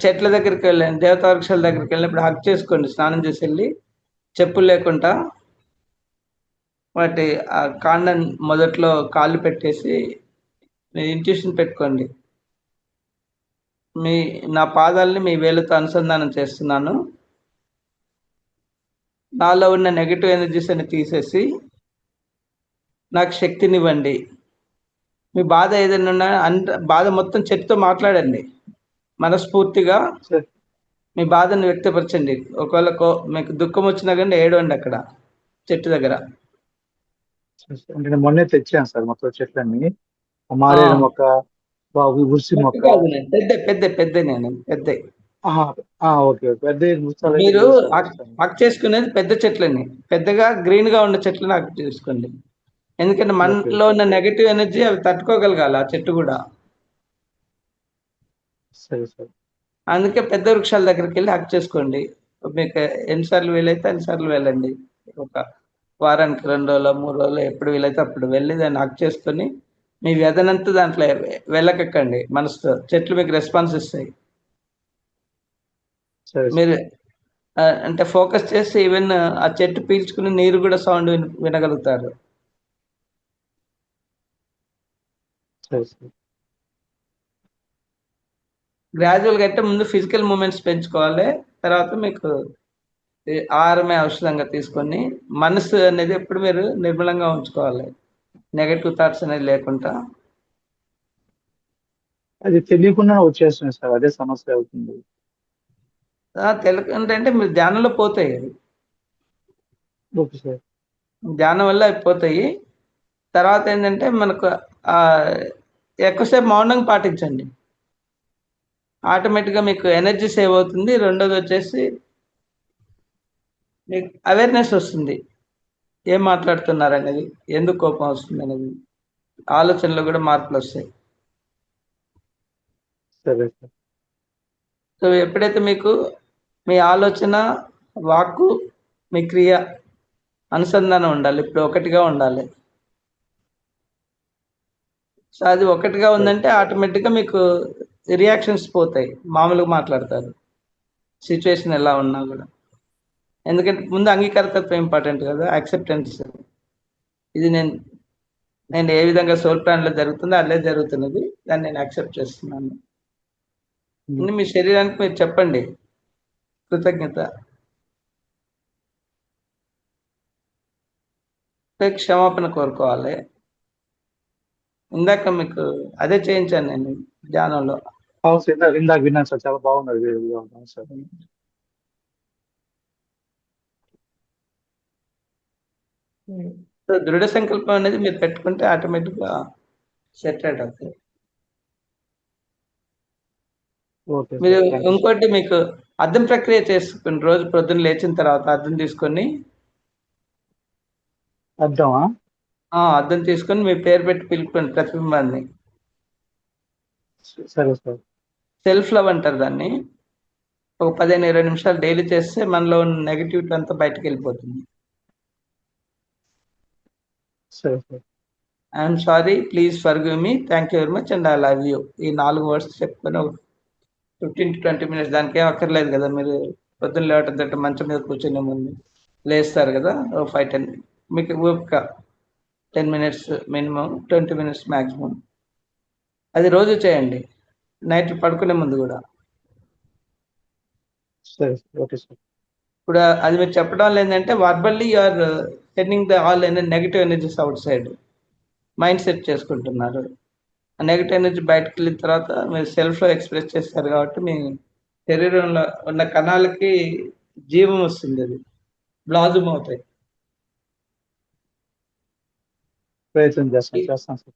చెట్ల దగ్గరికి వెళ్ళండి, దేవతా వృక్షాల దగ్గరికి వెళ్ళినప్పుడు హక్ చేసుకోండి, స్నానం చేసి వెళ్ళి చెప్పులు లేకుండా వాటి ఆ కాండం మొదట్లో కాళ్ళు పెట్టేసి ఇంట్యూషన్ పెట్టుకోండి, నా పాదాలని మీ వేలుతో అనుసంధానం చేస్తున్నాను, నాలో ఉన్న నెగిటివ్ ఎనర్జీస్ అని తీసేసి నాకు శక్తినివ్వండి. మీ బాధ ఏదైనా ఉన్నా బాధ మొత్తం చెట్టుతో మాట్లాడండి, మనస్ఫూర్తిగా మీ బాధను వ్యక్తపరచండి. ఒకవేళ మీకు దుఃఖం వచ్చినా కానీ ఏడవండి అక్కడ చెట్టు దగ్గర. అంటే నేను మొన్నే తెచ్చాను సార్ మొత్తం చెట్లన్నీ, మారేడు మొక్క, ఉసిరి మొక్క. పెద్ద నేను పెద్ద. ఓకే, పెద్ద మీరు హక్ చేసుకునేది పెద్ద చెట్లని, పెద్దగా గ్రీన్ గా ఉన్న చెట్లను హక్ చేసుకోండి. ఎందుకంటే మనలో ఉన్న నెగటివ్ ఎనర్జీ అవి తట్టుకోగలగాలి, ఆ చెట్టు కూడా. సరే సార్. అందుకే పెద్ద వృక్షాల దగ్గరికి వెళ్ళి హక్ చేసుకోండి. మీకు ఎన్నిసార్లు వీలైతే అన్నిసార్లు వెళ్ళండి. ఒక వారానికి 2 రోజులు 3 రోజులు ఎప్పుడు వీలైతే అప్పుడు వెళ్ళి దాన్ని హక్ చేసుకొని మీ వ్యధనంతా దాంట్లో వెళ్ళకెక్కండి మనసుతో. చెట్లు మీకు రెస్పాన్స్ ఇస్తాయి. మీరు అంటే ఫోకస్ చేసి ఈవెన్ ఆ చెట్టు పీల్చుకుని నీరు కూడా సౌండ్ వినగలుగుతారు. గ్రాడ్యువల్గా అంటే ముందు ఫిజికల్ మూమెంట్స్ పెంచుకోవాలి, తర్వాత మీకు ఆహారమే ఔషధంగా తీసుకొని మనసు అనేది ఎప్పుడు మీరు నిర్మలంగా ఉంచుకోవాలి, నెగటివ్ థాట్స్ అనేది లేకుండా. అది తెలియకుండా వచ్చేస్తుంది సార్, అదే సమస్య అవుతుంది. తెలియకుండా అంటే మీరు ధ్యానంలో పోతాయి, ఓకే సార్. ధ్యానం వల్ల అయిపోతాయి. తర్వాత ఏంటంటే మనకు ఎక్కువసేపు మౌనంగా పాటించండి, ఆటోమేటిక్గా మీకు ఎనర్జీ సేవ్ అవుతుంది. రెండోది వచ్చేసి మీకు అవేర్నెస్ వస్తుంది, ఏం మాట్లాడుతున్నారు అనేది, ఎందుకు కోపం వస్తుంది అనేది, ఆలోచనలో కూడా మార్పులు వస్తాయి. సరే సార్. సో ఎప్పుడైతే మీకు మీ ఆలోచన, వాక్కు, మీ క్రియ అనుసంధానం ఉండాలి, ఇప్పుడు ఒకటిగా ఉండాలి. సో అది ఒకటిగా ఉందంటే ఆటోమేటిక్గా మీకు రియాక్షన్స్ పోతాయి, మామూలుగా మాట్లాడతారు. సిచ్యువేషన్ ఎలా ఉన్నా కూడా. ఎందుకంటే ముందు అంగీకారతత్వం ఇంపార్టెంట్ కదా, యాక్సెప్టెన్స్. ఇది నేను ఏ విధంగా సోల్ ప్లాన్ లో జరుగుతుందో అదే జరుగుతున్నది, దాన్ని నేను యాక్సెప్ట్ చేస్తున్నాను. మీ శరీరానికి మీరు చెప్పండి కృతజ్ఞత, క్షమాపణ కోరుకోవాలి. ఇందాక మీకు అదే చేయించాను నేను ధ్యానంలో. అవును సార్, ఇందాక విన్నాను సార్, చాలా బాగున్నది సార్. సో దృఢ సంకల్పం అనేది మీరు పెట్టుకుంటే ఆటోమేటిక్ గా సెట్ అవుతుంది. ఓకే మీరు సార్, థాంక్యూ సార్. ఇంకోటి మీకు అర్థం ప్రక్రియ చేసుకుని రోజు పొద్దున్న లేచిన తర్వాత అర్థం తీసుకొని అర్థమా? అర్థం తీసుకొని మీ పేరు పెట్టి పిలుపుకోండి ప్రతిబింబాన్ని. సరే సార్. సెల్ఫ్ లవ్ అంటారు దాన్ని. ఒక 15-20 నిమిషాలు డైలీ చేస్తే మనలో ఉన్న నెగిటివిటీ అంతా బయటకు వెళ్ళిపోతుంది. సరే sir. I'm sorry, please forgive me, thank you very much and I love you. ఈ 4 వర్డ్స్ చెప్పుకొని ఒక 15 to 20 మినిట్స్, దానికి ఏం అక్కర్లేదు కదా. మీరు పొద్దున్న లేవటం తట్టు మంచం మీద కూర్చొని ముందు లేస్తారు కదా, 5-10 మీకు ఓపిక, 10 మినిట్స్ మినిమం, 20 మినిట్స్ మ్యాక్సిమం. అది రోజు చేయండి, నైట్ పడుకునే ముందు కూడా. సరే సార్, ఓకే సార్. ఇప్పుడు అది మీరు చెప్పడం వల్ల ఏంటంటే verbally you are sending the all negative energies outside, mindset చేసుకుంటున్నారు. ఆ నెగటివ్ ఎనర్జీ బయటకు వెళ్ళిన తర్వాత మీరు సెల్ఫ్లో ఎక్స్ప్రెస్ చేస్తారు కాబట్టి మీ శరీరంలో ఉన్న కణాలకి జీవం వస్తుంది, అది బ్లాజమ్ అవుతాయి. ప్రయత్నం చేస్తాను సార్.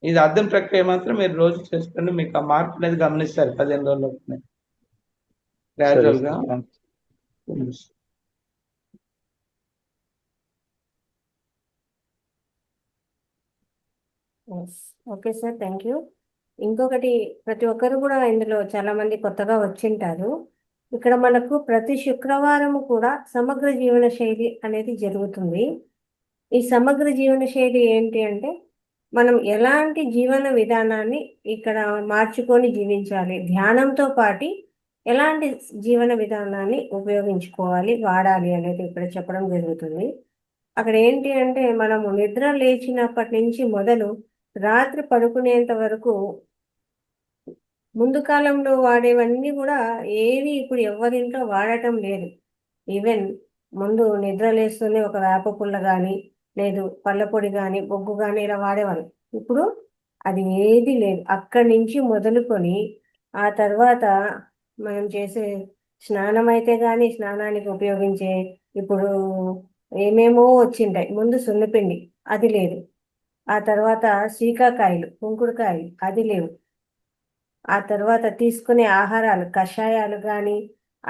ఇది అర్థం ప్రక్రియ మాత్రం మీరు రోజు చేసుకుంటే మీకు ఆ మార్పు అనేది గమనిస్తారు 15 రోజుల్లో గ్రాడ్యువల్ గా. Okay sir, thank you. ఇంకొకటి, ప్రతి ఒక్కరు కూడా ఇందులో చాలా మంది కొత్తగా వచ్చింటారు. ఇక్కడ మనకు ప్రతి శుక్రవారం కూడా సమగ్ర జీవన శైలి అనేది జరుగుతుంది. ఈ సమగ్ర జీవన శైలి ఏంటి అంటే, మనం ఎలాంటి జీవన విధానాన్ని ఇక్కడ మార్చుకొని జీవించాలి, ధ్యానంతో పాటు ఎలాంటి జీవన విధానాన్ని ఉపయోగించుకోవాలి, వాడాలి అనేది ఇక్కడ చెప్పడం జరుగుతుంది. అక్కడ ఏంటి అంటే, మనము నిద్ర లేచినప్పటి నుంచి మొదలు రాత్రి పడుకునేంత వరకు ముందు కాలంలో వాడేవన్నీ కూడా ఏవి ఇప్పుడు ఎవరింట్లో వాడటం లేదు. ఈవెన్ ముందు నిద్ర లేస్తూనే ఒక వేప పుల్ల కానీ, లేదు పళ్ళ పొడి కానీ, బొగ్గు కానీ ఇలా వాడేవాళ్ళు. ఇప్పుడు అది ఏది లేదు. అక్కడి నుంచి మొదలుకొని ఆ తర్వాత మనం చేసే స్నానం అయితే కానీ, స్నానానికి ఉపయోగించే ఇప్పుడు ఏమేమో వచ్చింటాయి. ముందు సున్నపిండి, అది లేదు. ఆ తర్వాత శీకాకాయలు, కుంకుడుకాయలు, అది లేవు. ఆ తర్వాత తీసుకునే ఆహారాలు, కషాయాలు కానీ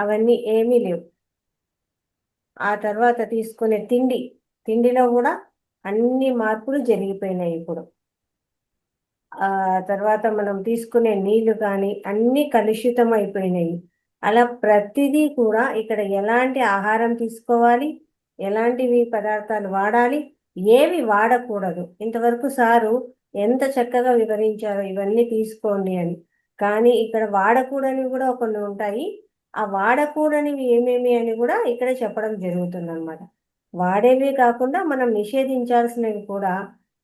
అవన్నీ ఏమీ లేవు. ఆ తర్వాత తీసుకునే తిండిలో కూడా అన్ని మార్పులు జరిగిపోయినాయి ఇప్పుడు. ఆ తర్వాత మనం తీసుకునే నీళ్లు కానీ అన్నీ కలుషితం అయిపోయినాయి. అలా ప్రతిదీ కూడా ఇక్కడ ఎలాంటి ఆహారం తీసుకోవాలి, ఎలాంటివి పదార్థాలు వాడాలి, ఏవి వాడకూడదు, ఇంతవరకు సారు ఎంత చక్కగా వివరించారో ఇవన్నీ తీసుకోండి అని. కానీ ఇక్కడ వాడకూడనివి కూడా కొన్ని ఉంటాయి. ఆ వాడకూడనివి ఏమేమి అని కూడా ఇక్కడ చెప్పడం జరుగుతుంది అనమాట. వాడేవి కాకుండా మనం నిషేధించాల్సినవి కూడా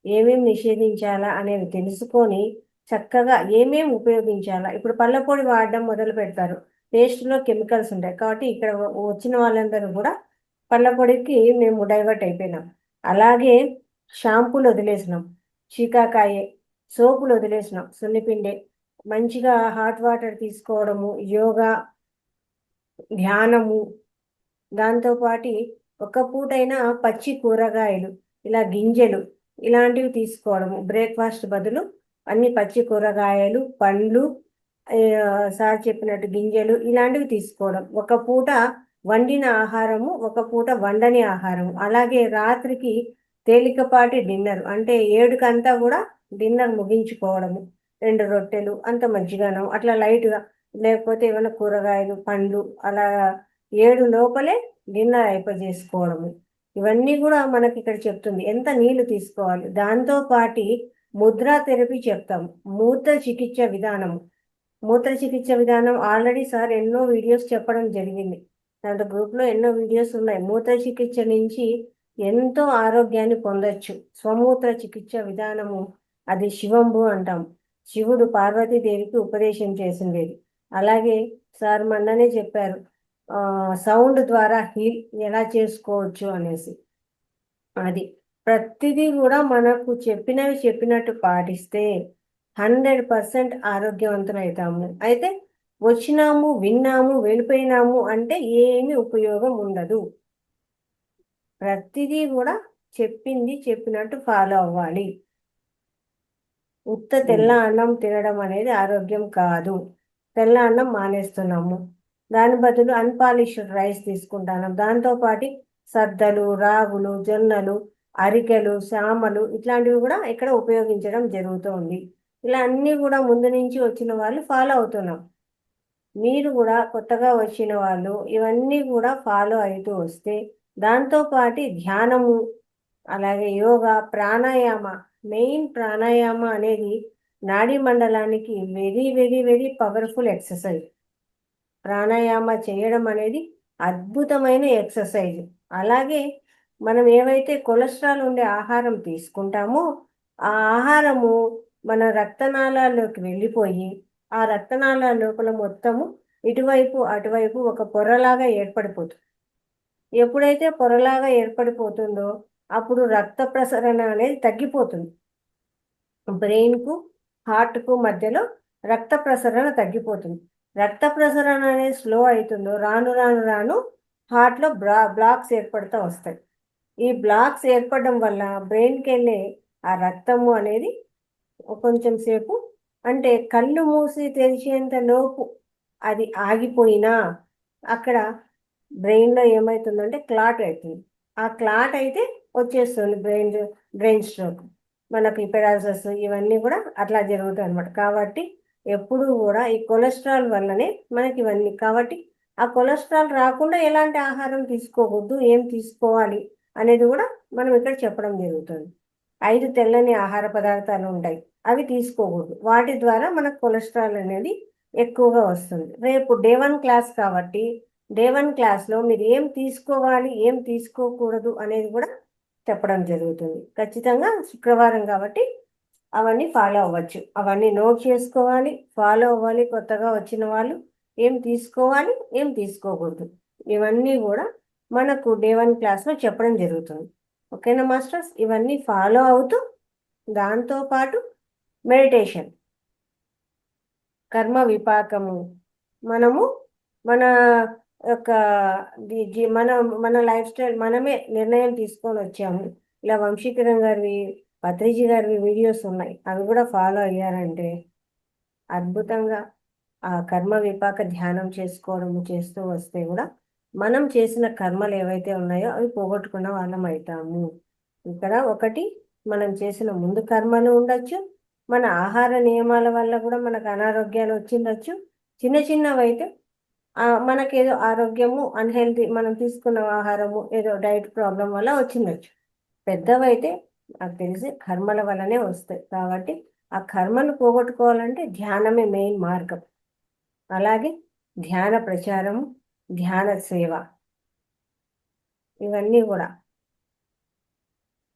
ఏమేమి నిషేధించాలా అనేవి తెలుసుకొని చక్కగా ఏమేమి ఉపయోగించాలా. ఇప్పుడు పళ్ళ పొడి వాడడం మొదలు పెడతారు, టేస్ట్లో కెమికల్స్ ఉంటాయి కాబట్టి ఇక్కడ వచ్చిన వాళ్ళందరూ కూడా పళ్ళ పొడికి మేము డైవర్ట్ అయిపోయినాం. అలాగే షాంపూలు వదిలేసినాం, చీకాకాయ సోపులు వదిలేసినాం, సున్నిపిండి, మంచిగా హాట్ వాటర్ తీసుకోవడము, యోగా, ధ్యానము, దాంతోపాటు ఒక పూటైనా పచ్చి కూరగాయలు, ఇలా గింజలు ఇలాంటివి తీసుకోవడము, బ్రేక్ఫాస్ట్ బదులు అన్ని పచ్చి కూరగాయలు, పండ్లు, సార్ చెప్పినట్టు గింజలు ఇలాంటివి తీసుకోవడం. ఒక పూట వండిన ఆహారము, ఒక పూట వండని ఆహారము. అలాగే రాత్రికి తేలికపాటి డిన్నర్, అంటే 7కంతా కూడా డిన్నర్ ముగించుకోవడము. 2 రొట్టెలు, అంత మజ్జిగనం, అట్లా లైట్గా, లేకపోతే ఏమైనా కూరగాయలు, పండ్లు, అలా 7 లోపలే డిన్నర్ అయిపోజేసుకోవడము. ఇవన్నీ కూడా మనకి ఇక్కడ చెప్తుంది. ఎంత నీళ్లు తీసుకోవాలి, దాంతో పాటు ముద్రా థెరపీ చెప్తాము, మూత్ర చికిత్స విధానము. మూత్ర చికిత్స విధానం ఆల్రెడీ సార్ ఎన్నో వీడియోస్ చెప్పడం జరిగింది. దాంట్లో గ్రూప్లో ఎన్నో వీడియోస్ ఉన్నాయి. మూత్ర చికిత్స నుంచి ఎంతో ఆరోగ్యాన్ని పొందొచ్చు. స్వమూత్ర చికిత్స విధానము అది శివంబు అంటాం. శివుడు పార్వతీదేవికి ఉపదేశం చేసింది. అలాగే సార్ మొన్ననే చెప్పారు సౌండ్ ద్వారా హీల్ ఎలా చేసుకోవచ్చు అనేసి. అది ప్రతిదీ కూడా మనకు చెప్పినట్టు పాటిస్తే 100% ఆరోగ్యవంతులవుతాము. అయితే వచ్చినాము, విన్నాము, వెళ్ళిపోయినాము అంటే ఏమీ ఉపయోగం ఉండదు. ప్రతిదీ కూడా చెప్పినట్టు ఫాలో అవ్వాలి. తెల్ల అన్నం తినడం అనేది ఆరోగ్యం కాదు. తెల్ల అన్నం మానేస్తున్నాము. దాని బదులు అన్పాలిష్డ్ రైస్ తీసుకుంటాను. దాంతోపాటు సద్దలు, రాగులు, జొన్నలు, అరికెలు, సామలు ఇట్లాంటివి కూడా ఇక్కడ ఉపయోగించడం జరుగుతుంది. ఇలా అన్నీ కూడా ముందు నుంచి వచ్చిన వాళ్ళు ఫాలో అవుతున్నాం. మీరు కూడా కొత్తగా వచ్చిన వాళ్ళు ఇవన్నీ కూడా ఫాలో అవుతూ వస్తే దాంతోపాటు ధ్యానము, అలాగే యోగా, ప్రాణాయామ, మెయిన్ ప్రాణాయామ అనేది నాడీ మండలానికి very very very powerful exercise. Pranayama చేయడం అనేది అద్భుతమైన ఎక్సర్సైజ్. అలాగే మనం ఏవైతే కొలెస్ట్రాల్ ఉండే ఆహారం తీసుకుంటామో ఆ ఆహారము మన రక్తనాళాల్లోకి వెళ్ళిపోయి ఆ రక్తనాళాల లోపల మొత్తము ఇటువైపు అటువైపు ఒక పొరలాగా ఏర్పడిపోతుంది. ఎప్పుడైతే పొరలాగా ఏర్పడిపోతుందో అప్పుడు రక్త ప్రసరణ అనేది తగ్గిపోతుంది. బ్రెయిన్కు హార్ట్కు మధ్యలో రక్త ప్రసరణ తగ్గిపోతుంది. రక్త ప్రసరణ అనేది స్లో అవుతుందో రాను రాను రాను హార్ట్లో బ్లాక్స్ ఏర్పడుతూ వస్తాయి. ఈ బ్లాక్స్ ఏర్పడడం వల్ల బ్రెయిన్కి వెళ్ళే ఆ రక్తము అనేది కొంచెం సేపు అంటే కళ్ళు మూసి తెరిచేంత లోపు అది ఆగిపోయినా అక్కడ బ్రెయిన్లో ఏమవుతుందంటే క్లాట్ అవుతుంది. ఆ క్లాట్ అయితే వచ్చేస్తుంది బ్రెయిన్ స్ట్రోక్, మనకి పెరాలసిస్ ఇవన్నీ కూడా అట్లా జరుగుతాయి అన్నమాట. కాబట్టి ఎప్పుడు కూడా ఈ కొలెస్ట్రాల్ వల్లనే మనకి ఇవన్నీ. కాబట్టి ఆ కొలెస్ట్రాల్ రాకుండా ఎలాంటి ఆహారం తీసుకోకూడదు, ఏం తీసుకోవాలి అనేది కూడా మనం ఇక్కడ చెప్పడం జరుగుతుంది. 5 తెల్లని ఆహార పదార్థాలు ఉంటాయి, అవి తీసుకోకూడదు. వాటి ద్వారా మనకు కొలెస్ట్రాల్ అనేది ఎక్కువగా వస్తుంది. రేపు డే 1 క్లాస్ కాబట్టి డే 1 క్లాస్లో మీరు ఏం తీసుకోవాలి, ఏం తీసుకోకూడదు అనేది కూడా చెప్పడం జరుగుతుంది. ఖచ్చితంగా శుక్రవారం కాబట్టి అవన్నీ ఫాలో అవ్వచ్చు. అవన్నీ నోట్ చేసుకోవాలి, ఫాలో అవ్వాలి. కొత్తగా వచ్చిన వాళ్ళు ఏం తీసుకోవాలి, ఏం తీసుకోకూడదు ఇవన్నీ కూడా మనకు డే 1 క్లాస్లో చెప్పడం జరుగుతుంది. ఓకేనా మాస్టర్స్? ఇవన్నీ ఫాలో అవుతూ దాంతోపాటు మెడిటేషన్, కర్మ విపాకము, మనము మన యొక్క మన లైఫ్ స్టైల్ మనమే నిర్ణయం తీసుకొని వచ్చాము. ఇలా వంశీకరణ్ గారివి, పత్రిజీ గారివి వీడియోస్ ఉన్నాయి, అవి కూడా ఫాలో అయ్యారంటే అద్భుతంగా ఆ కర్మ విపాక ధ్యానం చేస్తూ వస్తే కూడా మనం చేసిన కర్మలు ఏవైతే ఉన్నాయో అవి పోగొట్టుకున్న వాళ్ళం అవుతాము. ఇక్కడ ఒకటి మనం చేసిన ముందు కర్మలు ఉండొచ్చు, మన ఆహార నియమాల వల్ల కూడా మనకు అనారోగ్యాలు వచ్చిండొచ్చు. చిన్నవైతే మనకేదో ఆరోగ్యము అన్హెల్తీ, మనం తీసుకున్న ఆహారము ఏదో డైట్ ప్రాబ్లం వల్ల వచ్చిండొచ్చు. పెద్దవైతే నాకు తెలిసి కర్మల వల్లనే వస్తాయి. కాబట్టి ఆ కర్మను పోగొట్టుకోవాలంటే ధ్యానమే మెయిన్ మార్గం. అలాగే ధ్యాన ప్రచారము, ధ్యాన సేవ ఇవన్నీ కూడా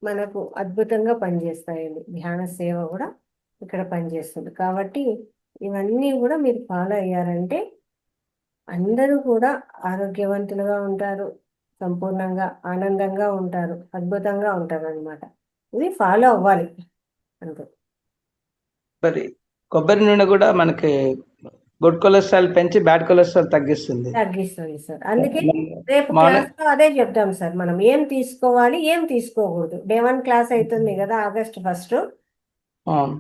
మనకు అద్భుతంగా పనిచేస్తాయండి. ధ్యాన సేవ కూడా ఇక్కడ పనిచేస్తుంది. కాబట్టి ఇవన్నీ కూడా మీరు ఫాలో అయ్యారంటే అందరూ కూడా ఆరోగ్యవంతులుగా ఉంటారు, సంపూర్ణంగా ఆనందంగా ఉంటారు, అద్భుతంగా ఉంటారు అన్నమాట. ఇది ఫాలో అవ్వాలి అంతే. మరి కొబ్బరి నూనె కూడా మనకి గుడ్ కొలెస్ట్రాల్ పెంచి బ్యాడ్ కొలెస్ట్రాల్ తగ్గిస్తుంది. సార్. అందుకే రేపు క్లాస్లో అదే చెప్తాం సార్, మనం ఏం తీసుకోవాలి, ఏం తీసుకోకూడదు. డే 1 క్లాస్ అవుతుంది కదా, August 1.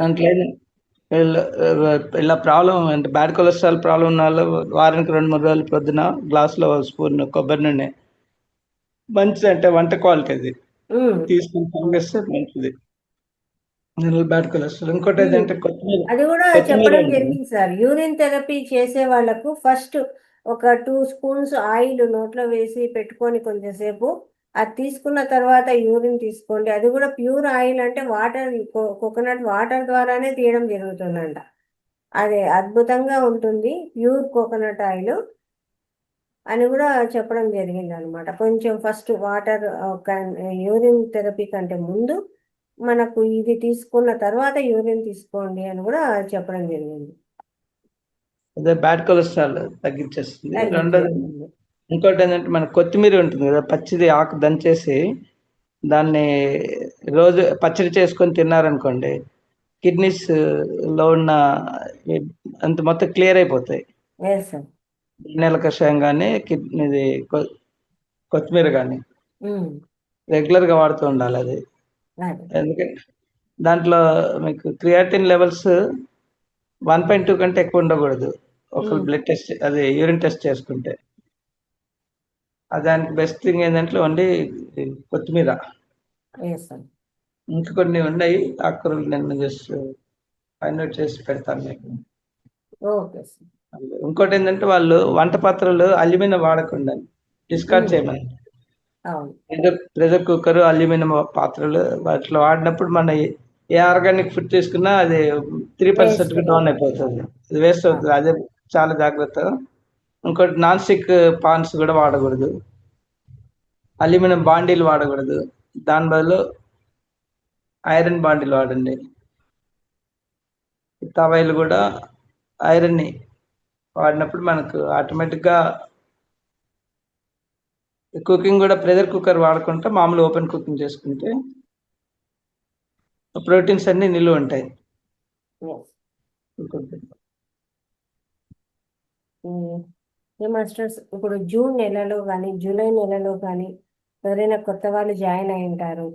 అంటే ఇలా ప్రాబ్లం అంటే బ్యాడ్ కొలెస్ట్రాల్ ప్రాబ్లం ఉన్న వాళ్ళు వారానికి 2-3 రోజులు పొద్దున గ్లాస్లో స్పూన్ కొబ్బరి నూనె మంచిది, అంటే వంట క్వాలిటీ అది తీసుకుని తాగేస్తే మంచిది బ్యాడ్ కొలెస్ట్రాల్. ఇంకోటి ఏంటంటే అది కూడా చెప్పడం జరిగింది సార్. యూరిన్ థెరపీ చేసే వాళ్ళకు ఫస్ట్ ఒక 2 స్పూన్స్ ఆయిల్ నోట్లో వేసి పెట్టుకొని కొంచెంసేపు అది తీసుకున్న తర్వాత యూరిన్ తీసుకోండి. అది కూడా ప్యూర్ ఆయిల్ అంటే వాటర్, కోకోనట్ వాటర్ ద్వారానే తీయడం జరుగుతుందంట. అది అద్భుతంగా ఉంటుంది, ప్యూర్ కోకోనట్ ఆయిల్ అని కూడా చెప్పడం జరిగింది అనమాట. కొంచెం ఫస్ట్ వాటర్ యూరిన్ థెరపీ కంటే ముందు మనకు ఇది తీసుకున్న తర్వాత యూరిన్ తీసుకోండి అని కూడా చెప్పడం జరిగింది. అదే బ్యాడ్ కొలెస్ట్రాల్ తగ్గించేస్తుంది. రెండోది తగ్గించేస్తుంది. ఇంకోటి ఏంటంటే మన కొత్తిమీర ఉంటుంది కదా, పచ్చిది ఆకు దంచేసి దాన్ని రోజు పచ్చడి చేసుకొని తిన్నారనుకోండి, కిడ్నీస్ లో ఉన్న అంత మొత్తం క్లియర్ అయిపోతాయి. Yes sir. నెల కషాయం కానీ కిడ్నీది కొత్తిమీర కానీ రెగ్యులర్ గా వాడుతూ ఉండాలి అది. అదే. ఎందుకంటే దాంట్లో మీకు క్రియాటిన్ లెవెల్స్ 1.2 కంటే ఎక్కువ ఉండకూడదు ఒక బ్లడ్ టెస్ట్, అది యూరిన్ టెస్ట్ చేసుకుంటే. దానికి బెస్ట్ థింగ్ ఏంటంటే ఓన్లీ కొత్తిమీర. Yes sir. ఇంకా కొన్ని ఉన్నాయి ఆకుకూరలు, నేను జస్ట్ ఫైండ్ అవుట్ చేసి పెడతాను మీకు. Okay sir. ఇంకోటి ఏంటంటే వాళ్ళు వంట పాత్రలు అల్యూమినియం వాడకుండా డిస్కార్డ్ చేయమని. అవును. ప్రెషర్ కుక్కర్, అల్యూమినియం పాత్రలు వాటిలో వాడినప్పుడు మన ఏ ఆర్గానిక్ ఫుడ్ తీసుకున్నా అది 3% Waste. డౌన్ అయిపోతుంది, అది వేస్ట్ అవుతుంది. అదే చాలా జాగ్రత్త. ఇంకోటి నాన్ స్టిక్ పాన్స్ కూడా వాడకూడదు, అల్యూమినియం బాండీలు వాడకూడదు. దాని బదులు ఐరన్ బాండీలు వాడండి. తవాయిలు కూడా ఐరన్ని వాడినప్పుడు మనకు ఆటోమేటిక్గా కుకింగ్ కూడా ప్రెషర్ కుక్కర్ వాడుకుంటే మామూలు ఓపెన్ కుకింగ్ చేసుకుంటే ప్రోటీన్స్ అన్ని నిలువ ఉంటాయి. మాస్టర్స్, ఇప్పుడు జూన్ నెలలో కానీ జూలై నెలలో కానీ ఎవరైనా కొత్త వాళ్ళు జాయిన్ అయి ఉంటారు.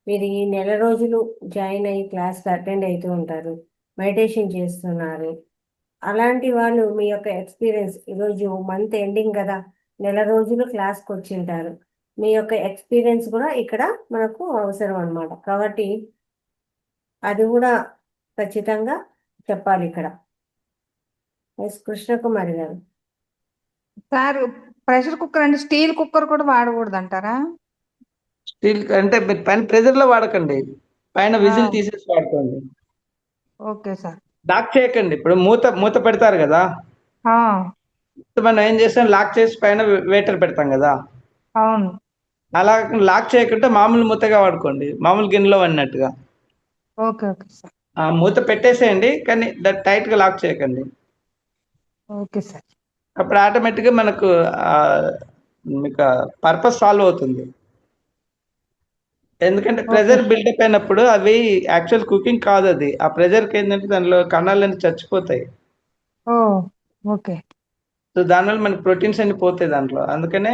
మీరు ఈ నెల రోజులు జాయిన్ అయ్యి క్లాస్ అటెండ్ అవుతూ ఉంటారు, మెడిటేషన్ చేస్తున్నారు. అలాంటి వాళ్ళు మీ యొక్క ఎక్స్పీరియన్స్, ఈరోజు మంత్ ఎండింగ్ కదా, నెల రోజులు క్లాస్కి వచ్చి ఉంటారు. మీ యొక్క ఎక్స్పీరియన్స్ కూడా ఇక్కడ మనకు అవసరం అన్నమాట. కాబట్టి అది కూడా ఖచ్చితంగా చెప్పాలి ఇక్కడ. ఎస్ కృష్ణకుమారి గారు. సార్, ప్రెషర్ కుక్కర్ అంటే స్టీల్ కుక్కర్ కూడా వాడకూడదు అంటారా? స్టీల్ అంటే మీరు పైన ప్రెజర్ లో వాడకండి, పైన విజిల్ తీసేసి వాడుకోండి. Okay sir. లాక్ చేయకండి. ఇప్పుడు మూత పెడతారు కదా, మనం ఏం చేస్తాం, లాక్ చేసి పైన వేటర్ పెడతాం కదా, అవును. అలా లాక్ చేయకుండా మామూలు మూతగా వాడుకోండి, మామూలు గిన్నెలో అన్నట్టుగా. Okay okay sir. మూత పెట్టేసేయండి, కానీ టైట్ గా లాక్ చేయకండి. Okay sir. అప్పుడు ఆటోమేటిక్గా మనకు మీకు పర్పస్ సాల్వ్ అవుతుంది. ఎందుకంటే ప్రెజర్ బిల్డప్ అయినప్పుడు అవి యాక్చువల్ కుకింగ్ కాదు, అది ఆ ప్రెజర్కి ఏంటంటే దానిలో కణాలన్నీ చచ్చిపోతాయి. ఓకే. సో దానివల్ల మనకి ప్రోటీన్స్ అన్ని పోతాయి దాంట్లో. అందుకనే